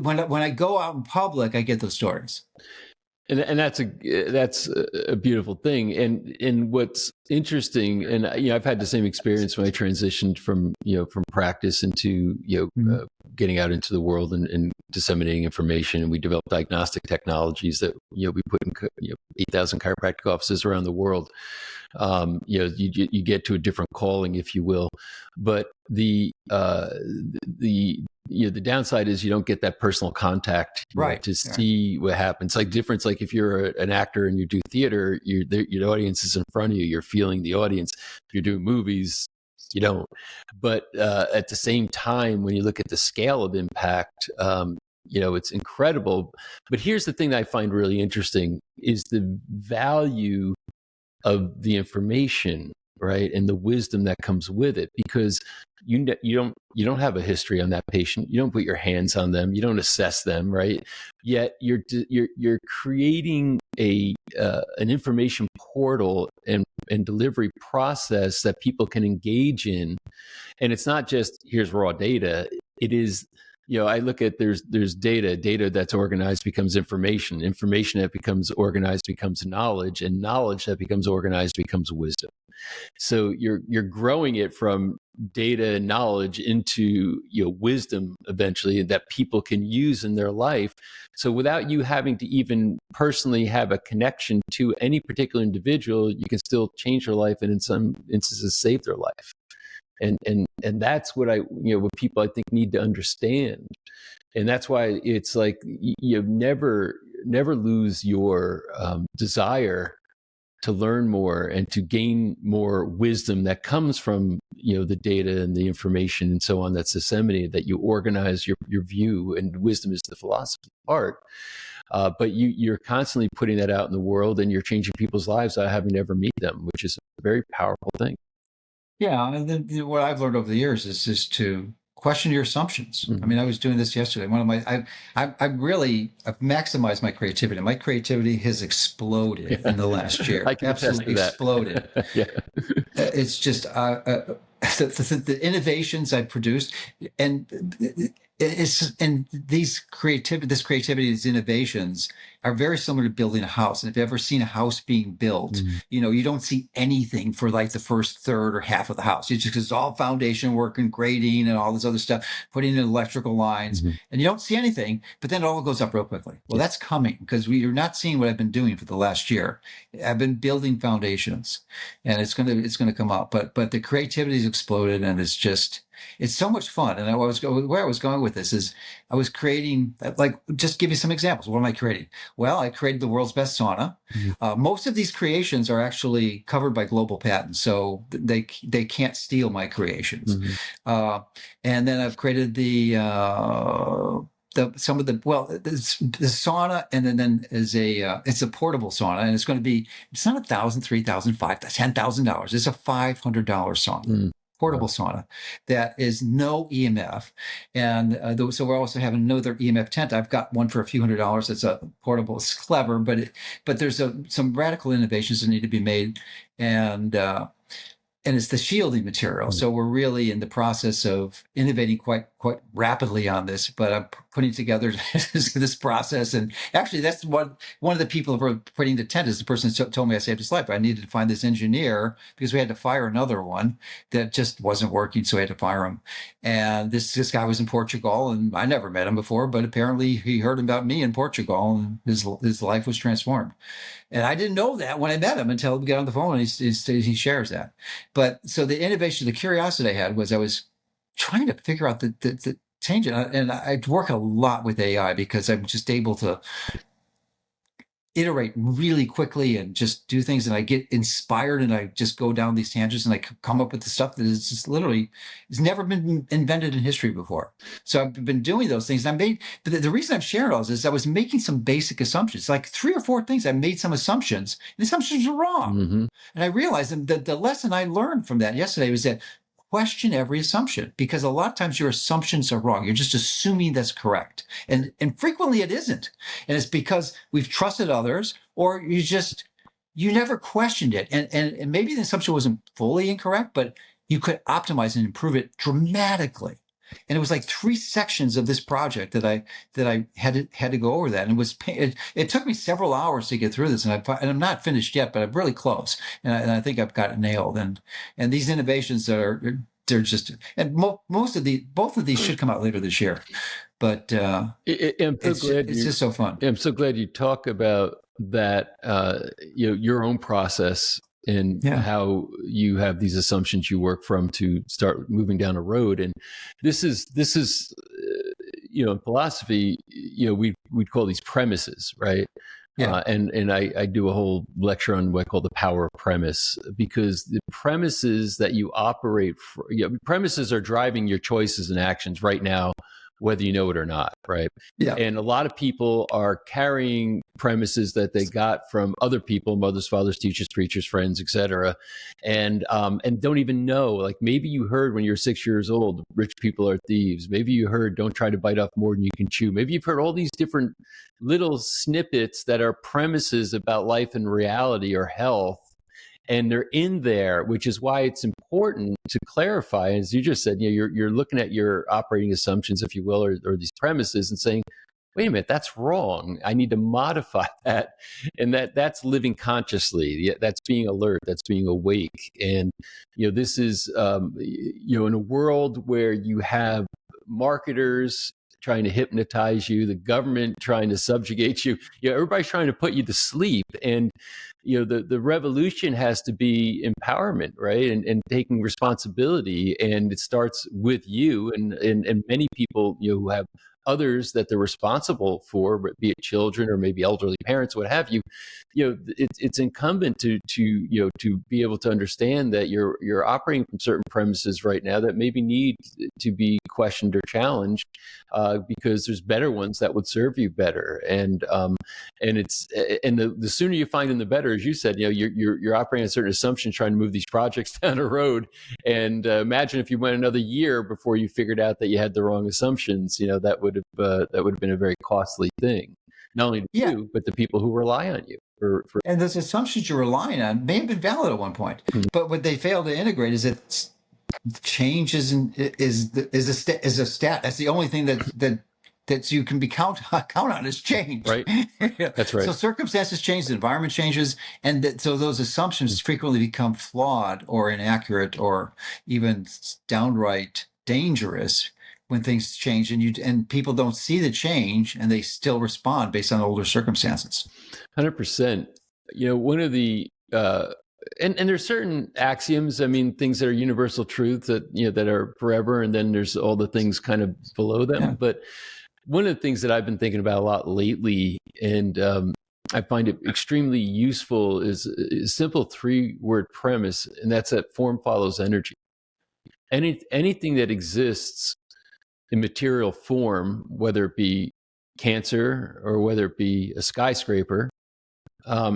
when I go out in public, I get those stories. And that's a beautiful thing. And what's interesting, and I've had the same experience when I transitioned from practice into getting out into the world and disseminating information. And we developed diagnostic technologies that we put in 8,000 chiropractic offices around the world. You get to a different calling, if you will, but the downside is you don't get that personal contact to see what happens. Like difference, like if you're an actor and you do theater, your audience is in front of you, you're feeling the audience. If you're doing movies, you don't. But at the same time, when you look at the scale of impact, it's incredible. But here's the thing that I find really interesting is the value of the information, right, and the wisdom that comes with it, because you don't have a history on that patient, you don't put your hands on them, you don't assess them, right? Yet you're creating an information portal and delivery process that people can engage in, and it's not just here's raw data. It is. I look at there's data that's organized becomes information that becomes organized becomes knowledge, and knowledge that becomes organized becomes wisdom. So you're growing it from data and knowledge into wisdom eventually that people can use in their life. So without you having to even personally have a connection to any particular individual, you can still change their life and in some instances save their life. And that's what what people I think need to understand. And that's why it's like you never lose your desire to learn more and to gain more wisdom that comes from the data and the information and so on that's disseminated, that you organize your view, and wisdom is the philosophy part. But you're constantly putting that out in the world, and you're changing people's lives without having to ever meet them, which is a very powerful thing. Yeah, and then what I've learned over the years is just to question your assumptions. I mean, I was doing this yesterday. I've maximized my creativity. My creativity has exploded in the last year. I can Absolutely exploded. Yeah. It's just the innovations I've produced, and this creativity, these innovations are very similar to building a house. And if you've ever seen a house being built, you don't see anything for like the first third or half of the house. It's just all foundation work and grading and all this other stuff, putting in electrical lines, and you don't see anything, but then it all goes up real quickly. Well, that's coming because you're not seeing what I've been doing for the last year. I've been building foundations, and it's going to come up, but the creativity has exploded, and it's just, it's so much fun. And where I was going with this is I was creating, like, just give you some examples. What am I creating? Well, I created the world's best sauna. Most of these creations are actually covered by global patents, so they can't steal my creations. Mm-hmm. Uh, and then I've created some of the, well, the sauna, and then is it's a portable sauna, and it's not $1,000, $3,000, $5,000, $10,000. It's a $500 sauna. Mm-hmm. Portable sauna that is no EMF, and so we're also having another EMF tent. I've got one for a few $100s. It's a portable. It's clever, but there's some radical innovations that need to be made, and it's the shielding material. So we're really in the process of innovating quite rapidly on this. But I'm putting together this process, and actually, that's one of the people who are putting the tent is the person who told me I saved his life. I needed to find this engineer because we had to fire another one that just wasn't working, so I had to fire him. And this guy was in Portugal, and I never met him before, but apparently he heard about me in Portugal, and his life was transformed. And I didn't know that when I met him until we got on the phone, and he shares that. But so the innovation, the curiosity I had was I was trying to figure out the change. And I work a lot with AI because I'm just able to iterate really quickly and just do things, and I get inspired and I just go down these tangents and I come up with the stuff that is just literally has never been invented in history before. So I've been doing those things, and the reason I'm sharing all this is I was making some basic assumptions, like 3 or 4 things. I made some assumptions, and the assumptions are wrong. Mm-hmm. And I realized that the lesson I learned from that yesterday was that question every assumption, because a lot of times your assumptions are wrong. You're just assuming that's correct. And frequently it isn't. And it's because we've trusted others, or you never questioned it. And maybe the assumption wasn't fully incorrect, but you could optimize and improve it dramatically. And it was like 3 sections of this project that I had to go over that. And it took me several hours to get through this. And I'm not finished yet, but I'm really close. And I think I've got it nailed. And these innovations they're just, and both of these should come out later this year. But it's just so fun. I'm so glad you talk about that, your own process and how you have these assumptions you work from to start moving down a road. And this is in philosophy, we'd call these premises, right? Yeah. And I do a whole lecture on what I call the power of premise, because the premises that you operate for, premises are driving your choices and actions right now, whether you know it or not, right? Yeah. And a lot of people are carrying premises that they got from other people, mothers, fathers, teachers, preachers, friends, etc., and don't even know. Like, maybe you heard when you're 6 years old, rich people are thieves. Maybe you heard, don't try to bite off more than you can chew. Maybe you've heard all these different little snippets that are premises about life and reality or health. And they're in there, which is why it's important to clarify. As you just said, you're looking at your operating assumptions, if you will, or these premises, and saying, wait a minute, that's wrong. I need to modify that. And that's living consciously. That's being alert. That's being awake. And, this is, in a world where you have marketers trying to hypnotize you, the government trying to subjugate you, everybody's trying to put you to sleep. And, the revolution has to be empowerment, right? And taking responsibility. And it starts with you and many people, who have others that they're responsible for, be it children or maybe elderly parents, what have you. It's incumbent to be able to understand that you're operating from certain premises right now that maybe need to be questioned or challenged, because there's better ones that would serve you better. And the sooner you find them, the better. As you said, you're operating on certain assumptions, trying to move these projects down a road. And imagine if you went another year before you figured out that you had the wrong assumptions. That would have been a very costly thing, not only to you, but the people who rely on you. And those assumptions you're relying on may have been valid at one point, but what they fail to integrate is that change is a stat. That's the only thing that you can count on is change. Right. That's right. So circumstances change, the environment changes, and so those assumptions frequently become flawed or inaccurate or even downright dangerous when things change, and people don't see the change, and they still respond based on older circumstances. 100%. One of the and there's certain axioms. I mean, things that are universal truths that that are forever, and then there's all the things kind of below them. Yeah. But one of the things that I've been thinking about a lot lately, and I find it extremely useful, is a simple 3-word premise, and that's that form follows energy. Anything that exists in material form, whether it be cancer or whether it be a skyscraper,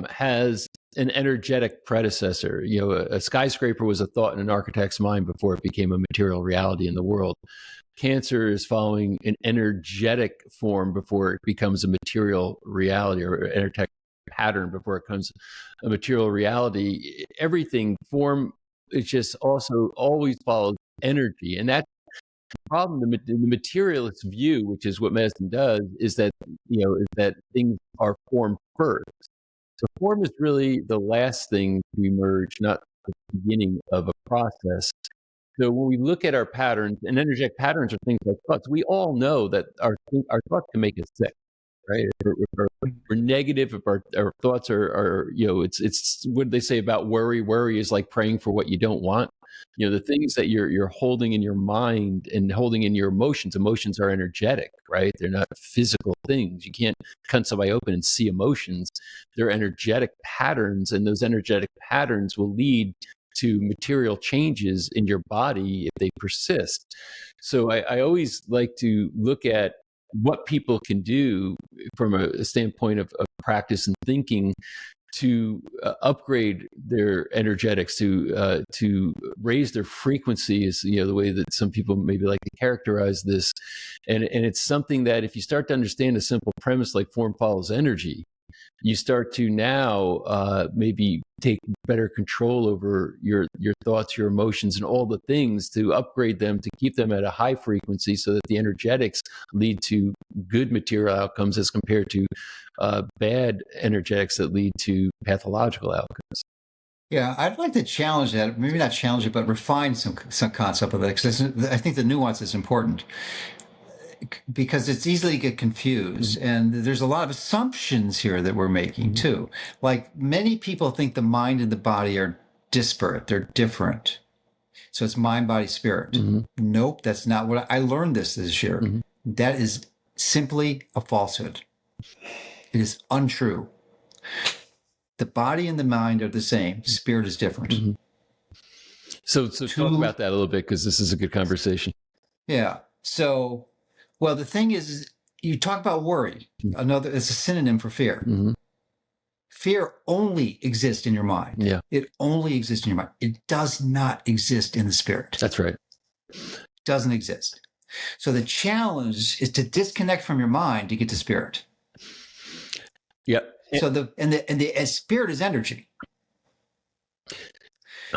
has an energetic predecessor. A skyscraper was a thought in an architect's mind before it became a material reality in the world. Cancer is following an energetic form before it becomes a material reality, or an energetic pattern before it becomes a material reality. Everything form, it just also always follows energy. And that's the problem. The materialist view, which is what medicine does, is that is that things are formed first. So form is really the last thing to emerge, not the beginning of a process. So when we look at our patterns, and energetic patterns are things like thoughts, we all know that our thoughts can make us sick, right? If we're negative, if our thoughts are it's what do they say about worry? Worry is like praying for what you don't want. The things that you're holding in your mind and holding in your emotions. Emotions are energetic, right? They're not physical things. You can't cut somebody open and see emotions. They're energetic patterns, and those energetic patterns will lead to material changes in your body if they persist. So I always like to look at what people can do from a standpoint of practice and thinking to upgrade their energetics, to raise their frequency, is the way that some people maybe like to characterize this. And it's something that if you start to understand a simple premise like form follows energy, you start to now maybe take better control over your thoughts, your emotions, and all the things, to upgrade them, to keep them at a high frequency, so that the energetics lead to good material outcomes as compared to bad energetics that lead to pathological outcomes. Yeah, I'd like to challenge that. Maybe not challenge it, but refine some concept of it, because I think the nuance is important, because it's easily get confused, and there's a lot of assumptions here that we're making too. Like, many people think the mind and the body are disparate; they're different. So it's mind, body, spirit. Nope, that's not what I learned this year. That is simply a falsehood. It is untrue. The body and the mind are the same. Spirit is different. So talk about that a little bit, because this is a good conversation. Yeah. So, well, the thing is you talk about worry. It's a synonym for fear. Fear only exists in your mind. Yeah. It only exists in your mind. It does not exist in the spirit. That's right. It doesn't exist. So the challenge is to disconnect from your mind to get to spirit. Yeah. So the spirit is energy.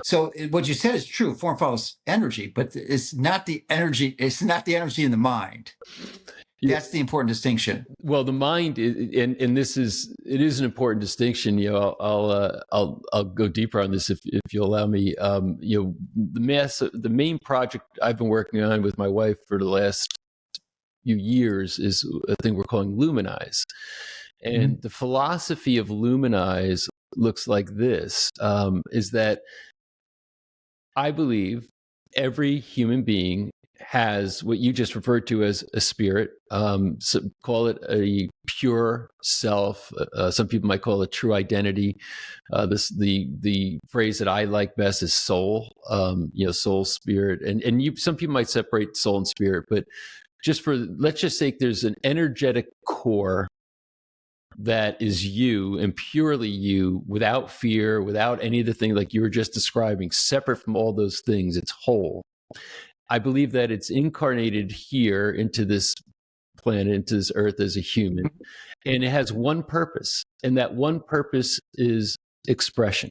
So what you said is true. Form follows energy, but it's not the energy. It's not the energy in the mind. That's the important distinction. Well, the mind, and it is an important distinction. I'll go deeper on this if you'll allow me. The main project I've been working on with my wife for the last few years is a thing we're calling Luminize, and the philosophy of Luminize looks like this: is that I believe every human being has what you just referred to as a spirit. So call it a pure self. Some people might call it true identity. The phrase that I like best is soul. Soul, spirit, and some people might separate soul and spirit, but let's just say there's an energetic core that is you and purely you, without fear, without any of the things like you were just describing, separate from all those things. It's whole. I believe that it's incarnated here into this planet, into this earth as a human, and it has one purpose, and that one purpose is expression.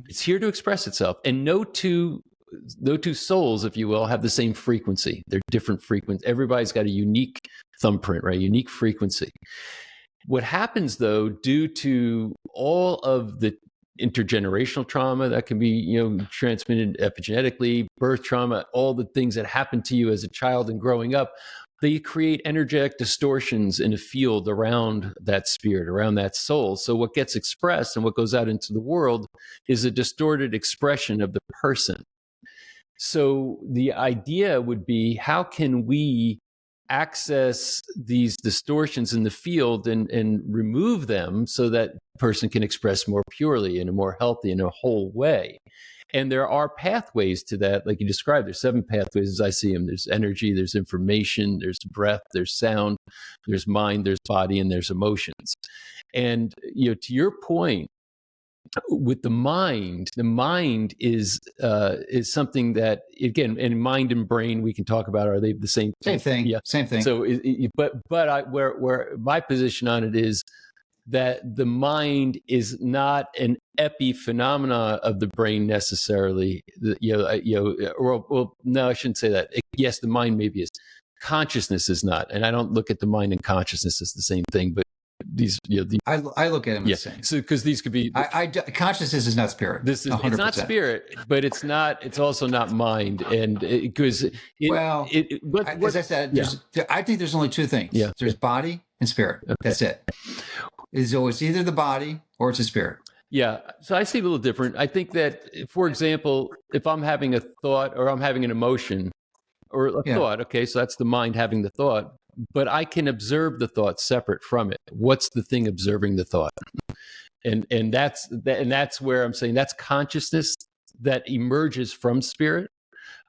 It's here to express itself, and no two souls, if you will, have the same frequency. They're different frequencies. Everybody's got a unique thumbprint, right? Unique frequency. What happens, though, due to all of the intergenerational trauma that can be, transmitted epigenetically, birth trauma, all the things that happen to you as a child and growing up, they create energetic distortions in a field around that spirit, around that soul. So what gets expressed and what goes out into the world is a distorted expression of the person. So the idea would be, how can we access these distortions in the field and remove them so that person can express more purely in a more healthy, in a whole way? And there are pathways to that, like you described. There's 7 pathways as I see them. There's energy, there's information, there's breath, there's sound, there's mind, there's body, and there's emotions. And to your point, with the mind is something that, again, and mind and brain we can talk about. Are they the same Same thing? Yeah, same thing. So, where my position on it is that the mind is not an epiphenomena of the brain necessarily. Well, no, I shouldn't say that. Yes, the mind maybe is. Consciousness is not, and I don't look at the mind and consciousness as the same thing, but I look at them as the same. So because these could be consciousness is not spirit. It's not spirit, but it's also not mind, and because as I said, I think there's only 2 things. Yeah. There's body and spirit. Okay. That's it. It's always either the body or it's a spirit. Yeah. So I see it a little different. I think that, for example, if I'm having a thought or I'm having an emotion or a thought, okay, so that's the mind having the thought, but I can observe the thought separate from it. What's the thing observing the thought? And that's where I'm saying that's consciousness that emerges from spirit.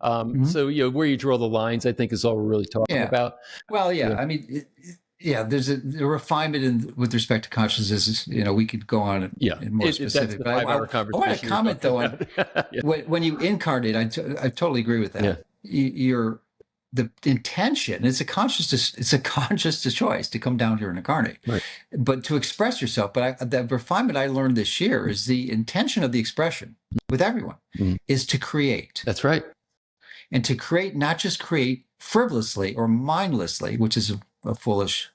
So where you draw the lines, I think, is all we're really talking about. Well, I mean, there's a refinement with respect to consciousness. We could go on in more specific. But I want to comment though on when you incarnate. I totally agree with that. Yeah. The intention, it's a conscious choice to come down here and incarnate, right, but to express yourself. But the refinement I learned this year is the intention of the expression with everyone is to create. That's right. And to create, not just create frivolously or mindlessly, which is a foolish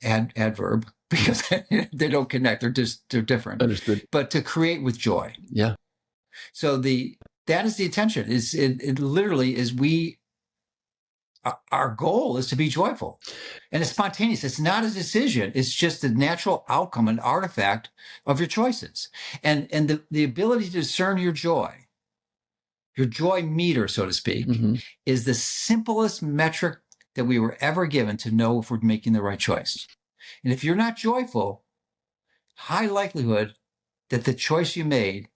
adverb, because they don't connect. They're different. Understood. But to create with joy. Yeah. So that is the intention. It literally is our goal is to be joyful, and it's spontaneous. It's not a decision. It's just the natural outcome, an artifact of your choices, and the ability to discern your joy meter, so to speak, is the simplest metric that we were ever given to know if we're making the right choice. And if you're not joyful, high likelihood that the choice you made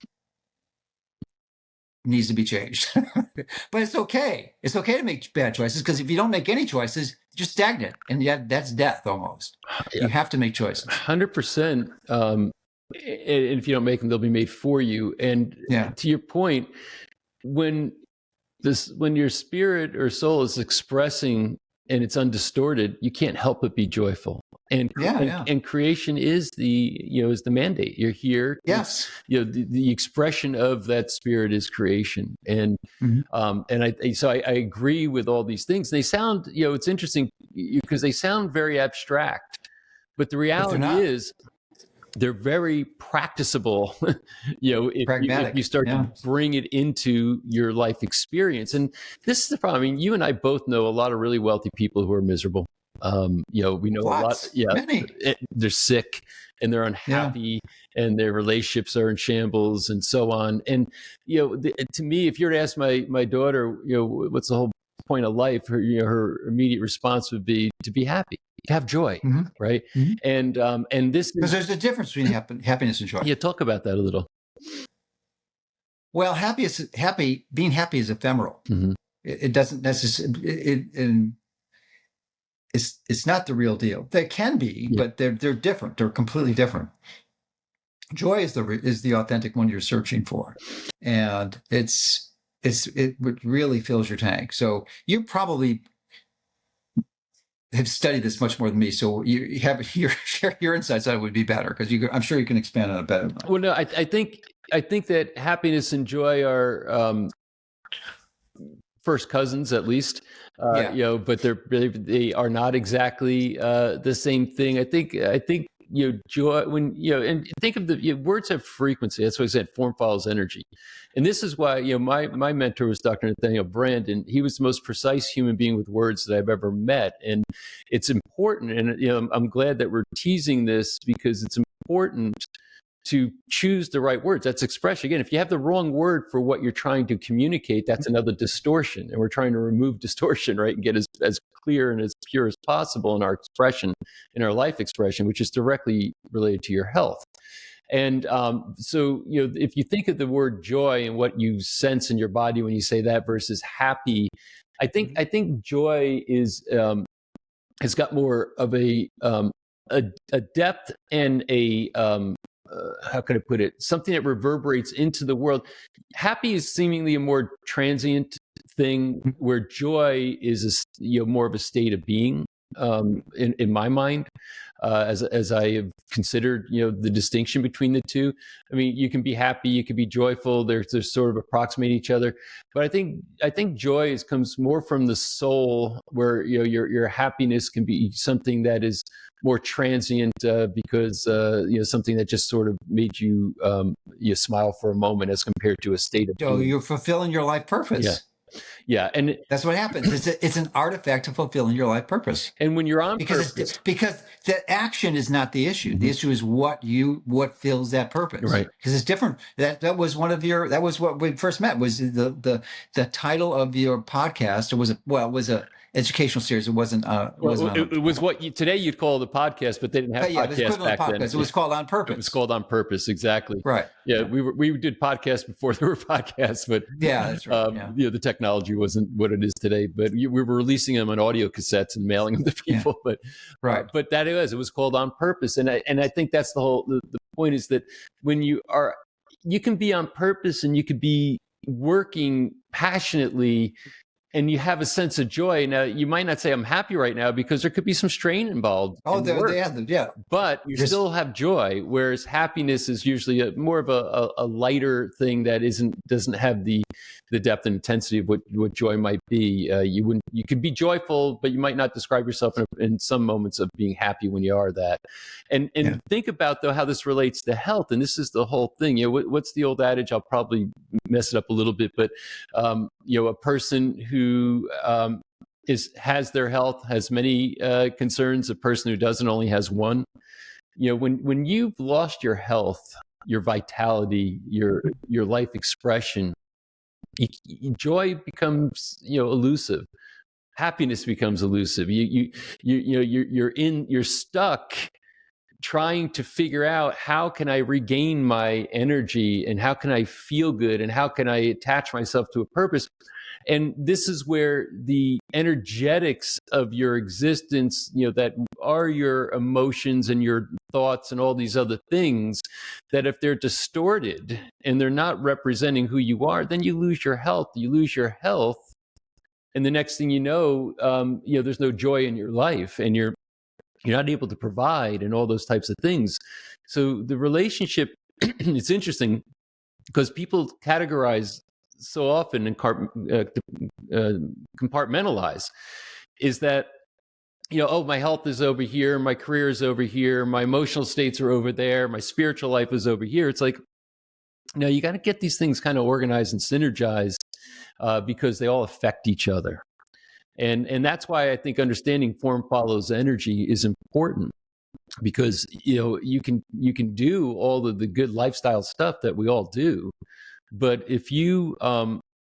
needs to be changed. But it's okay. It's okay to make bad choices, because if you don't make any choices, you're stagnant, and yet that's death almost. Yeah. You have to make choices. 100%. And if you don't make them, they'll be made for you. And to your point, when your spirit or soul is expressing and it's undistorted, you can't help but be joyful. And creation is the mandate. You're here. Yes. The expression of that spirit is creation. And I agree with all these things. They sound, it's interesting because they sound very abstract, but the reality is they're very practicable. If you start to bring it into your life experience. And this is the problem. I mean, you and I both know a lot of really wealthy people who are miserable. We know a lot. Many. They're sick and they're unhappy and their relationships are in shambles and so on. And, to me, if you were to ask my daughter, what's the whole point of life, her immediate response would be to be happy, have joy, right? And this, because there's a difference between happiness and joy. Yeah, talk about that a little. Well, being happy is ephemeral. It doesn't necessarily. It's not the real deal. They can be, but they're different. They're completely different. Joy is the authentic one you're searching for, and it really fills your tank. So you probably have studied this much more than me, so you have your insights on it would be better, because I'm sure you can expand on it better. Well, no, I think that happiness and joy are first cousins, at least. But they are not exactly the same thing. I think joy, and think of words have frequency. That's what I said. Form follows energy, and this is why my mentor was Dr. Nathaniel Brand. He was the most precise human being with words that I've ever met, and it's important. And I'm glad that we're teasing this because it's important to choose the right words. That's expression. Again, if you have the wrong word for what you're trying to communicate, that's another distortion. And we're trying to remove distortion, right? And get as clear and as pure as possible in our expression, in our life expression, which is directly related to your health. And so, if you think of the word joy and what you sense in your body when you say that versus happy, I think joy has got more of a depth and how can I put it? Something that reverberates into the world. Happy is seemingly a more transient thing, where joy is more of a state of being. In my mind, as I have considered, the distinction between the two. I mean, you can be happy, you can be joyful. They're sort of approximate each other, but I think joy comes more from the soul, where your happiness can be something that is more transient because something that just sort of made you smile for a moment, as compared to a state of being. You're fulfilling your life purpose. Yeah, and that's what happens. It's an artifact of fulfilling your life purpose. And when you're on because purpose, because the action is not the issue. Mm-hmm. The issue is what fills that purpose. Right. Because it's different. That was what we first met. Was the title of your podcast? It was a educational series. It wasn't. It was what today you'd call the podcast, but they didn't have podcasts back then. It was called On Purpose. It was called On Purpose, exactly. Right. Yeah, we did podcasts before there were podcasts, but that's right. The technology wasn't what it is today. But we were releasing them on audio cassettes and mailing them to people. Yeah. But but that it was called On Purpose, and I think that's the point is that when you can be on purpose and you could be working passionately, and you have a sense of joy. Now, you might not say I'm happy right now because there could be some strain involved. But you still have joy, whereas happiness is usually more of a lighter thing that doesn't have the depth and intensity of what joy might be. You could be joyful, but you might not describe yourself in some moments of being happy when you are that. And think about though how this relates to health, and this is the whole thing. What's the old adage? I'll probably mess it up a little bit, but a person who has their health has many concerns. A person who doesn't only has one. When you've lost your health, your vitality, your life expression, joy becomes elusive. Happiness becomes elusive. You're stuck trying to figure out how can I regain my energy, and how can I feel good, and how can I attach myself to a purpose. And this is where the energetics of your existence, that are your emotions and your thoughts and all these other things, that if they're distorted and they're not representing who you are, then you lose your health. You lose your health. And the next thing you know, there's no joy in your life, and you're not able to provide and all those types of things. So the relationship, it's interesting because people categorize so often and compartmentalize, is that my health is over here, my career is over here, my emotional states are over there, my spiritual life is over here. It's like, no, you got to get these things kind of organized and synergized because they all affect each other. And that's why I think understanding form follows energy is important, because you can do all of the good lifestyle stuff that we all do, but if your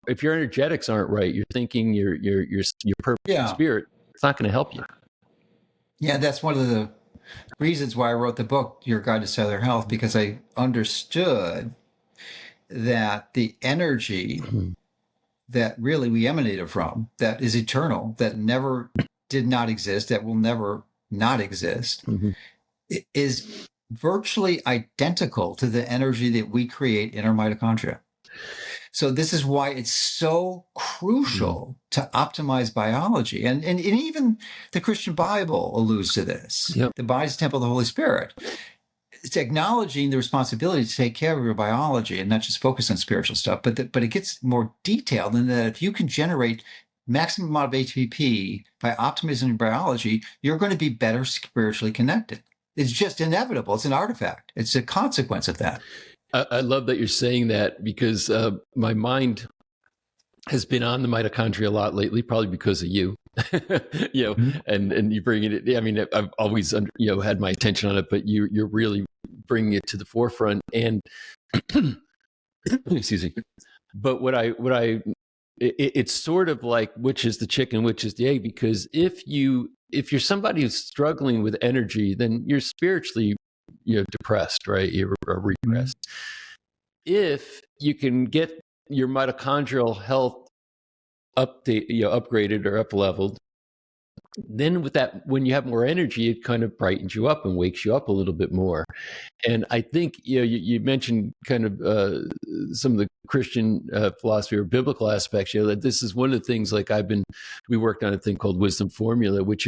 energetics aren't right, your thinking, your purpose, your spirit, it's not going to help you. Yeah, that's one of the reasons why I wrote the book, Your Guide to Cellular Health, because I understood that the energy that really we emanated from, that is eternal, that never did not exist, that will never not exist, is virtually identical to the energy that we create in our mitochondria. So this is why it's so crucial to optimize biology. And even the Christian Bible alludes to this. Yep. The body is the temple of the Holy Spirit. It's acknowledging the responsibility to take care of your biology and not just focus on spiritual stuff, but it gets more detailed in that if you can generate maximum amount of ATP by optimizing your biology, you're going to be better spiritually connected. It's just inevitable. It's an artifact. It's a consequence of that. I love that you're saying that because my mind has been on the mitochondria a lot lately, probably because of you, Mhm. and you bring it. I mean, I've always, had my attention on it, but you're really bringing it to the forefront. And excuse me. But it's sort of like which is the chicken, which is the egg, because if you're somebody who's struggling with energy, then you're spiritually, depressed, right? You're Mhm. repressed. If you can get your mitochondrial health upgraded or up leveled, then with that, when you have more energy, it kind of brightens you up and wakes you up a little bit more. And I think you mentioned kind of some of the Christian philosophy or biblical aspects. That this is one of the things. Like we worked on a thing called Wisdom Formula, which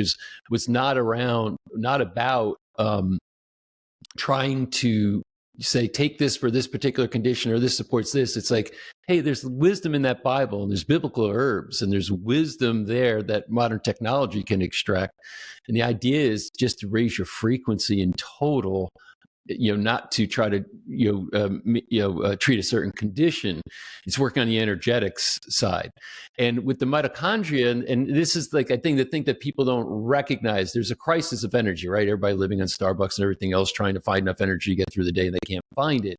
was not about trying to say take this for this particular condition or this supports this. It's like, hey, there's wisdom in that Bible, and there's biblical herbs, and there's wisdom there that modern technology can extract. And the idea is just to raise your frequency in total, not to try to treat a certain condition. It's working on the energetics side. And with the mitochondria, and this is like I think the thing that people don't recognize, there's a crisis of energy, right? Everybody living on Starbucks and everything else, trying to find enough energy to get through the day, and they can't find it.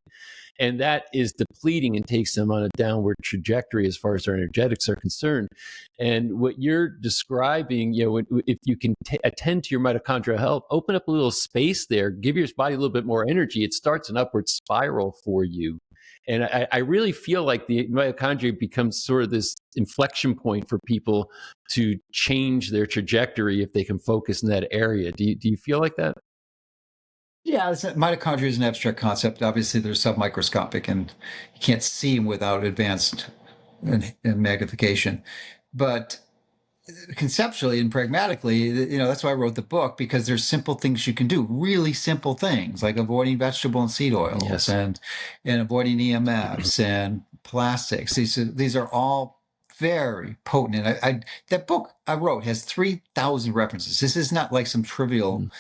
And that is depleting and takes them on a downward trajectory as far as their energetics are concerned. And what you're describing, if you can attend to your mitochondrial health, open up a little space there, give your body a little bit more energy, it starts an upward spiral for you. And I really feel like the mitochondria becomes sort of this inflection point for people to change their trajectory if they can focus in that area. Do you feel like that? Yeah, mitochondria is an abstract concept. Obviously, they're submicroscopic and you can't see them without advanced and magnification. But conceptually and pragmatically, that's why I wrote the book, because there's simple things you can do, really simple things like avoiding vegetable and seed oils Yes. and avoiding EMFs and plastics. These are all very potent. And that book I wrote has 3,000 references. This is not like some trivial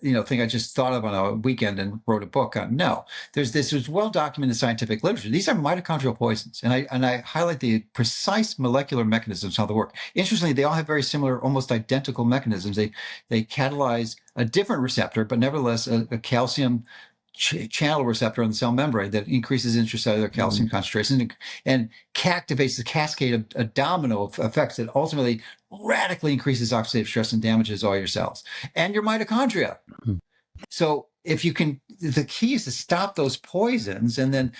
thing I just thought of on a weekend and wrote a book on. No, there's well documented scientific literature. These are mitochondrial poisons, and I highlight the precise molecular mechanisms how they work. Interestingly, they all have very similar, almost identical mechanisms. They catalyze a different receptor, but nevertheless a calcium channel receptor on the cell membrane that increases intracellular calcium concentration and activates the cascade of domino effects that ultimately radically increases oxidative stress and damages all your cells and your mitochondria. So if you can, the key is to stop those poisons, and then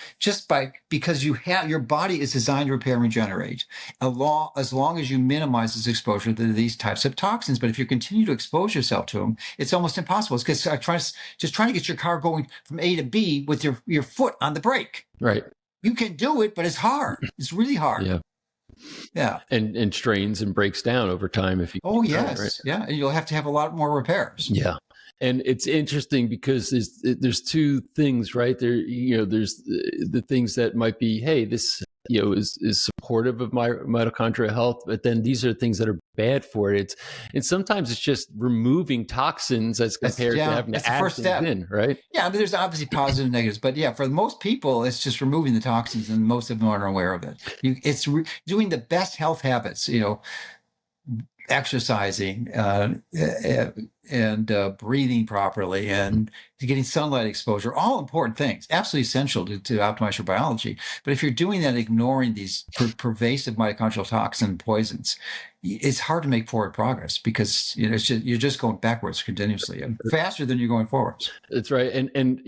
because your body is designed to repair and regenerate, as long as you minimize its exposure to these types of toxins. But if you continue to expose yourself to them, it's almost impossible. It's because trying to get your car going from A to B with your foot on the brake. Right. You can do it, but it's hard. It's really hard. Yeah. Yeah. And strains and breaks down over time if you Oh, keep going, yes. right? Yeah. And you'll have to have a lot more repairs. Yeah. And it's interesting because there's two things, right? There's the things that might be, hey, this is supportive of my mitochondrial health, but then these are things that are bad for it. And sometimes it's just removing toxins as compared to having that's to the add first things step. in, right? Yeah, but there's obviously positive and negatives. But yeah, for most people, it's just removing the toxins, and most of them aren't aware of it. It's doing the best health habits, exercising and breathing properly and getting sunlight exposure, all important things, absolutely essential to optimize your biology. But if you're doing that, ignoring these pervasive mitochondrial toxin poisons, it's hard to make forward progress because you're just going backwards continuously and faster than you're going forwards. That's right. And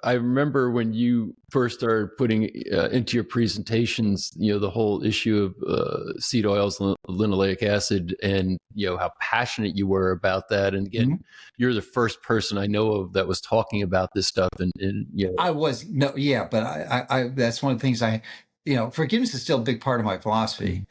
I remember when you first started putting into your presentations, the whole issue of seed oils, linoleic acid, and how passionate you were about that. And again, you're the first person I know of that was talking about this stuff. And I was no, yeah, but I that's one of the things forgiveness is still a big part of my philosophy.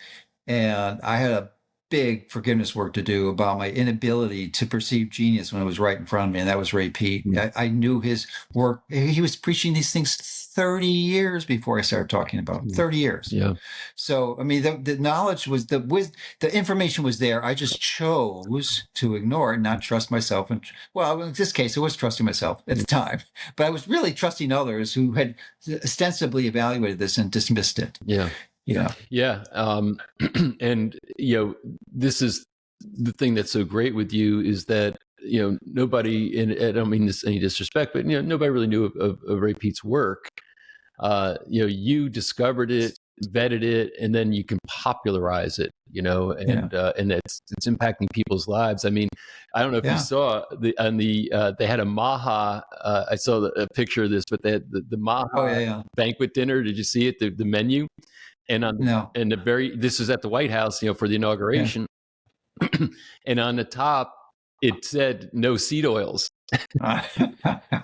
And I had a big forgiveness work to do about my inability to perceive genius when it was right in front of me, and that was Ray Pete. I knew his work. He was preaching these things 30 years before I started talking about them. 30 years. Yeah. So, I mean, the knowledge was the information was there. I just chose to ignore it, not trust myself. And well, in this case, it was trusting myself at the time, but I was really trusting others who had ostensibly evaluated this and dismissed it. Yeah. Yeah. Yeah. And, this is the thing that's so great with you is that, nobody, and I don't mean this any disrespect, but, nobody really knew of Ray Pete's work. You discovered it, vetted it, and then you can popularize it, and it's impacting people's lives. I mean, I don't know if you saw they had a Maha, I saw a picture of this, but they had the Maha banquet dinner. Did you see it? The menu? And this is at the White House, for the inauguration. Yeah. And on the top, it said no seed oils.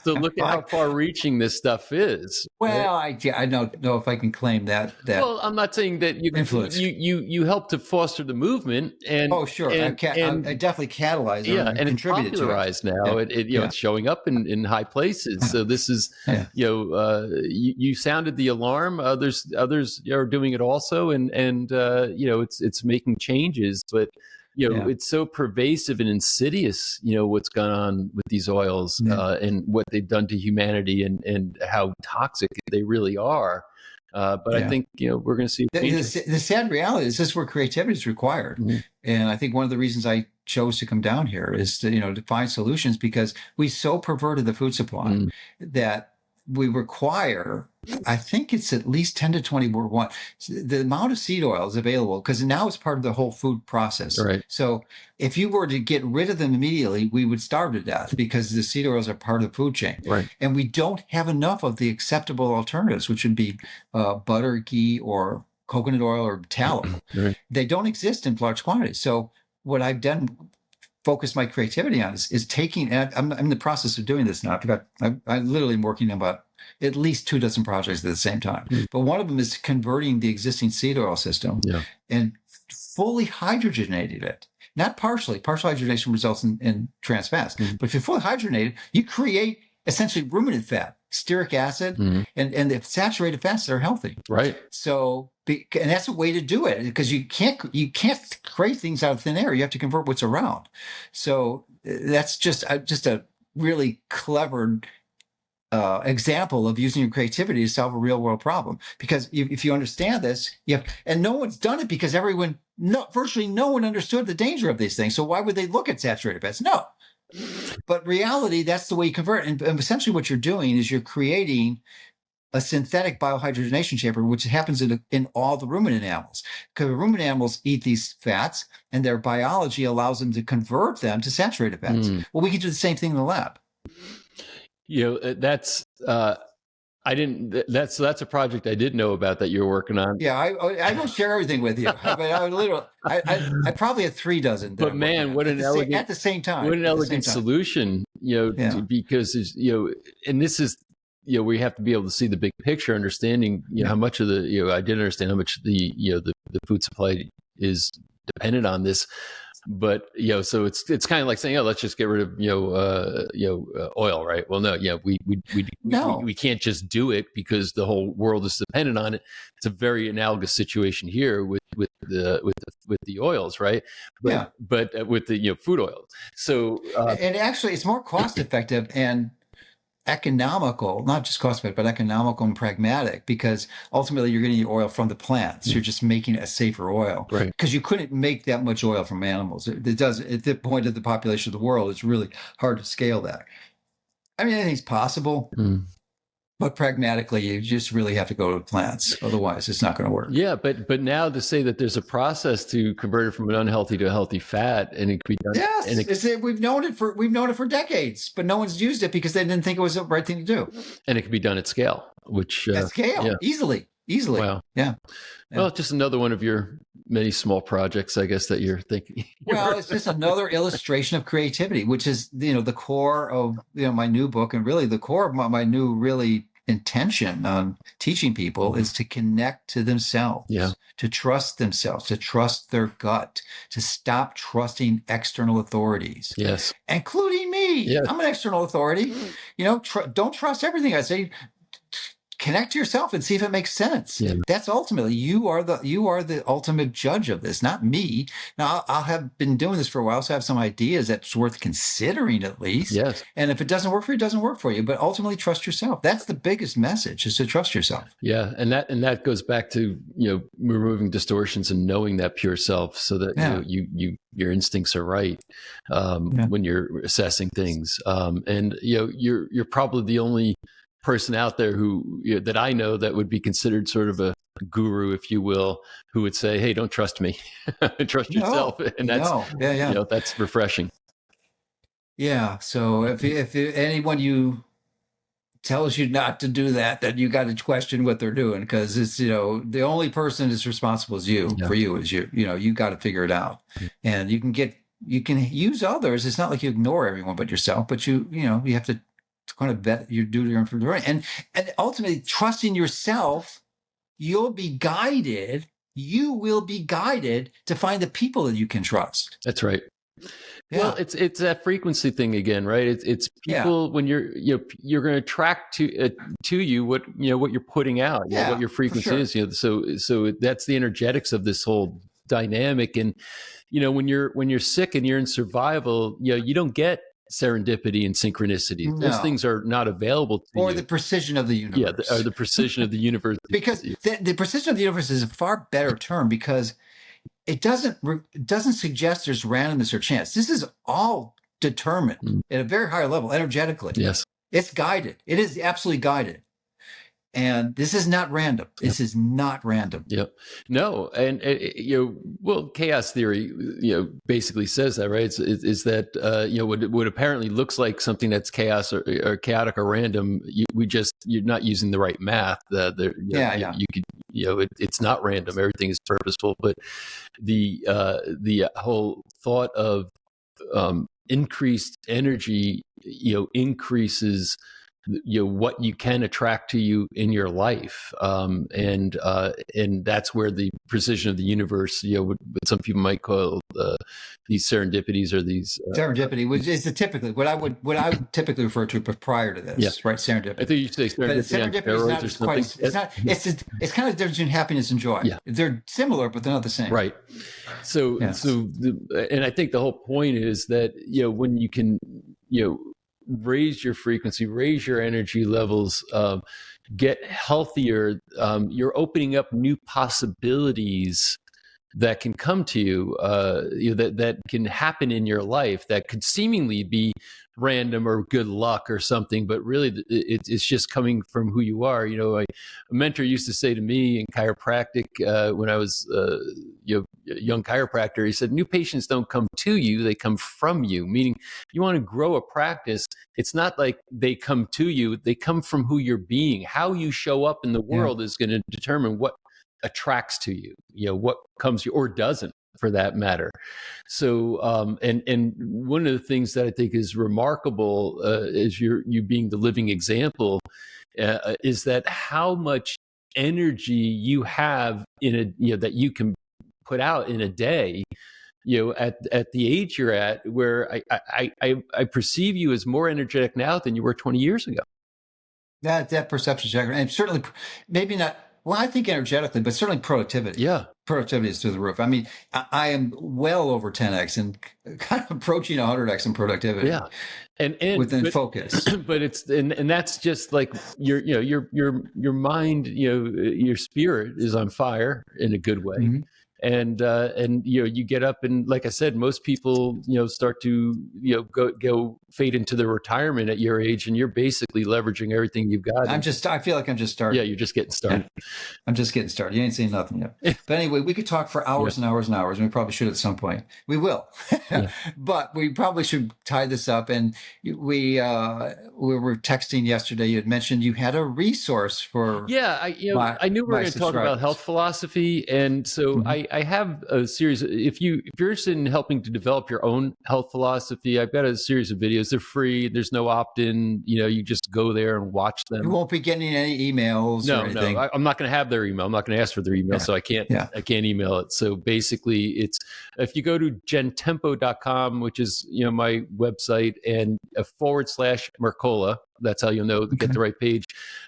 So look at how far-reaching this stuff is. Well, right? I don't know if I can claim that. Well, I'm not saying that you help to foster the movement, and sure, I definitely catalyzed. Yeah, and it's popularized now. It's showing up in high places. So this is you sounded the alarm. Others are doing it also, and it's making changes, but. It's so pervasive and insidious, what's gone on with these oils and what they've done to humanity and how toxic they really are. But I think, we're going to see the sad reality is this is where creativity is required. Mm-hmm. And I think one of the reasons I chose to come down here is to find solutions, because we so perverted the food supply that we require, I think it's at least 10 to 20 more one. The amount of seed oil is available because now it's part of the whole food process. Right. So if you were to get rid of them immediately, we would starve to death because the seed oils are part of the food chain. Right. And we don't have enough of the acceptable alternatives, which would be butter, ghee, or coconut oil or tallow. Right. They don't exist in large quantities. So what I've done, focus my creativity on is taking, and I'm in the process of doing this now. I literally am working on about at least 2 dozen projects at the same time. But one of them is converting the existing seed oil system and fully hydrogenating it. Not partially. Partial hydrogenation results in trans fats. But if you fully hydrogenate it, you create essentially ruminant fat, stearic acid, and the saturated fats that are healthy. Right. So, and that's a way to do it, because you can't create things out of thin air. You have to convert what's around. So that's just a really clever example of using your creativity to solve a real world problem. Because if you understand this, and no one's done it because virtually no one understood the danger of these things. So why would they look at saturated fats? No. But reality, that's the way you convert. And essentially what you're doing is you're creating a synthetic biohydrogenation chamber, which happens in all the ruminant animals. Because ruminant animals eat these fats, and their biology allows them to convert them to saturated fats. Well, we can do the same thing in the lab. That's that's a project I didn't know about that you're working on. Yeah, I don't share everything with you. I probably had 3 dozen. But man, what an elegant at the same time. What an elegant solution, because and this is we have to be able to see the big picture, understanding how much of the I didn't understand how much the food supply is dependent on this. But so it's kind of like saying, let's just get rid of oil, right? Well, no, we can't just do it because the whole world is dependent on it. It's a very analogous situation here with the oils, right? But with the food oil. So and actually, it's more cost effective and economical, not just cost effective, but economical and pragmatic, because ultimately you're getting oil from the plants. You're just making a safer oil, right? Because you couldn't make that much oil from animals. It does, at the point of the population of the world, it's really hard to scale that. I mean, anything's possible, but pragmatically, you just really have to go to plants. Otherwise, it's not going to work. Yeah, but now to say that there's a process to convert it from an unhealthy to a healthy fat, and it could be done. Yes, we've known it for decades, but no one's used it because they didn't think it was the right thing to do. And it could be done at scale, which easily. Wow. Yeah. Well, just another one of your many small projects, I guess, that you're thinking. Well, it's just another illustration of creativity, which is the core of my new book, and really the core of my new really intention on teaching people is to connect to themselves, Yeah. to trust themselves, to trust their gut, to stop trusting external authorities, Yes. including me. Yeah. I'm an external authority. Don't trust everything I say. Connect to yourself and see if it makes sense. Yeah. That's ultimately you are the ultimate judge of this, not me. Now I'll have been doing this for a while, so I have some ideas that's worth considering at least. Yes. And if it doesn't work for you, it doesn't work for you. But ultimately, trust yourself. That's the biggest message: is to trust yourself. Yeah, and that goes back to removing distortions and knowing that pure self, so that your instincts are right when you're assessing things. And you're probably the only person out there who that I know that would be considered sort of a guru, if you will, who would say, "Hey, don't trust me, trust yourself," and that's that's refreshing. Yeah. So if anyone you tells you not to do that, then you got to question what they're doing, because it's the only person that's responsible is you. For you is you got to figure it out, and you can use others. It's not like you ignore everyone but yourself, but you have to kind of bet you do your own, and ultimately trusting yourself, you'll be guided. You will be guided to find the people that you can trust. That's right. Yeah. Well, it's that frequency thing again, right? It's people when you're going to attract to you what you're putting out, what your frequency is. So that's the energetics of this whole dynamic. And when you're sick and you're in survival, you don't get serendipity and synchronicity. No. Those things are not available to you. Or the precision of the universe. Yeah, or the precision of the universe. Because the precision of the universe is a far better term, because it doesn't suggest there's randomness or chance. This is all determined at a very high level, energetically. Yes. It's guided. It is absolutely guided. And this is not random. This is not random. Yep. No. And, chaos theory, basically says that, right? Is that, what apparently looks like something that's chaos or chaotic or random, you're not using the right math. You could, it's not random. Everything is purposeful. But the whole thought of increased energy, increases what you can attract to you in your life, and that's where the precision of the universe, what some people might call these serendipities, or these serendipity, which is typically what I would typically refer to prior to this, right? Serendipity. I think you say serendipity is not quite. It's kind of the difference between happiness and joy. Yeah. They're similar, but they're not the same. Right. So and I think the whole point is that when you can raise your frequency, raise your energy levels, get healthier, you're opening up new possibilities that can come to you, that can happen in your life that could seemingly be random or good luck or something, but really it's just coming from who you are. A mentor used to say to me in chiropractic, when I was a young chiropractor, he said, new patients don't come to you, they come from you. Meaning, you want to grow a practice, it's not like they come to you, they come from who you're being. How you show up in the world is going to determine what attracts to you, what comes to you or doesn't, for that matter. So, and one of the things that I think is remarkable, is you being the living example, is that how much energy you have that you can put out in a day, at the age you're at, where I perceive you as more energetic now than you were 20 years ago. That perception, Jack, and certainly maybe not. Well, I think energetically, but certainly productivity. Yeah. Productivity is through the roof. I mean, I am well over 10x and kind of approaching 100x in productivity. Yeah. And within focus. But it's, and that's just like your mind, your spirit is on fire in a good way. Mm-hmm. And you get up, and like I said, most people start to go fade into their retirement at your age, and you're basically leveraging everything you've got. I feel like I'm just starting. Yeah, you're just getting started. Yeah. I'm just getting started. You ain't seen nothing yet. But anyway, we could talk for hours and hours and hours, and we probably should at some point. We will, but we probably should tie this up. And we were texting yesterday. You had mentioned you had a resource for. Yeah, I knew we were going to talk about health philosophy, and so I have a series. If you're interested in helping to develop your own health philosophy, I've got a series of videos. They're free. There's no opt-in. You just go there and watch them. You won't be getting any emails or anything. No, I'm not going to have their email. I'm not going to ask for their email, so I can't email it. So basically, it's if you go to gentempo.com, which is my website, and / Mercola. That's how you'll know to get the right page.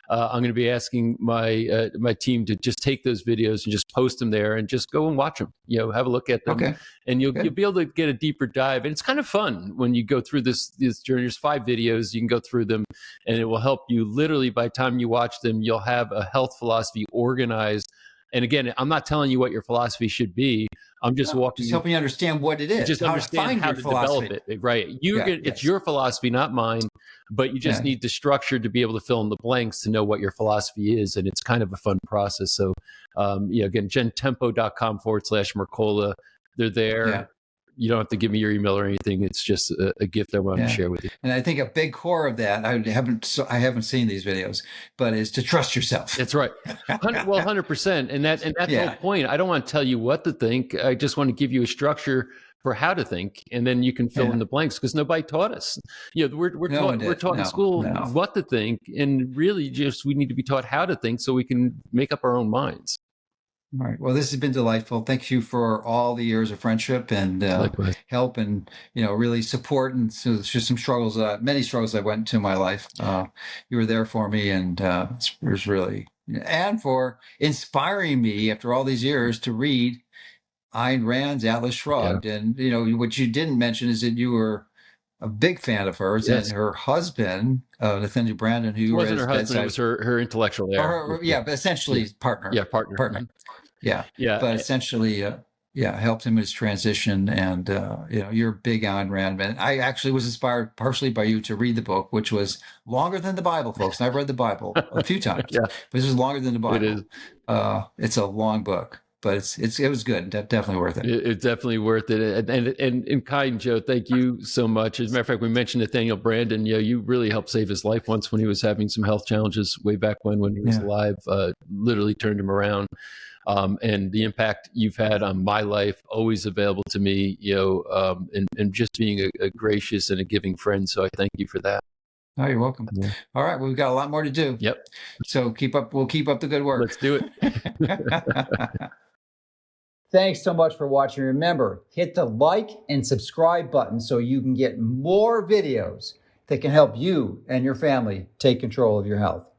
I'm going to be asking my my team to just take those videos and just post them there, and just go and watch them. Have a look at them, and you'll be able to get a deeper dive. And it's kind of fun when you go through this journey. There's 5 videos. You can go through them, and it will help you. Literally, by the time you watch them, you'll have a health philosophy organized. And again, I'm not telling you what your philosophy should be. I'm just helping you understand what it is. Just understand how to develop it. Right. It's your philosophy, not mine. But you just need the structure to be able to fill in the blanks to know what your philosophy is. And it's kind of a fun process. So, again, gentempo.com / Mercola. They're there. Yeah. You don't have to give me your email or anything. It's just a gift I wanted to share with you. And I think a big core of that, I haven't seen these videos, but is to trust yourself. That's right. 100%. And that's the whole point. I don't want to tell you what to think. I just want to give you a structure for how to think, and then you can fill in the blanks, because nobody taught us. We're taught in school what to think, and really just we need to be taught how to think so we can make up our own minds. All right. Well, this has been delightful. Thank you for all the years of friendship and help and, really support. And so there's just some struggles, many struggles I went into in my life. You were there for me, and it was really, and for inspiring me after all these years to read Ayn Rand's Atlas Shrugged. Yeah. And, what you didn't mention is that you were a big fan of hers, and her husband, Nathaniel Brandon, who wasn't her husband, it was her intellectual heir. But essentially partner. Yeah, partner. Mm-hmm. Yeah. But essentially, helped him in his transition. And, you're big Ayn Rand, man. I actually was inspired partially by you to read the book, which was longer than the Bible, folks. And I've read the Bible a few times, but this is longer than the Bible. It is. It's a long book. But it was good. Definitely worth it. It's definitely worth it. And kind Joe, thank you so much. As a matter of fact, we mentioned Nathaniel Brandon. You really helped save his life once when he was having some health challenges way back when he was alive. Literally turned him around. And the impact you've had on my life, always available to me. And just being a gracious and a giving friend. So I thank you for that. Oh, you're welcome. Yeah. All right. Well, we've got a lot more to do. Yep. So we'll keep up the good work. Let's do it. Thanks so much for watching. Remember, hit the like and subscribe button so you can get more videos that can help you and your family take control of your health.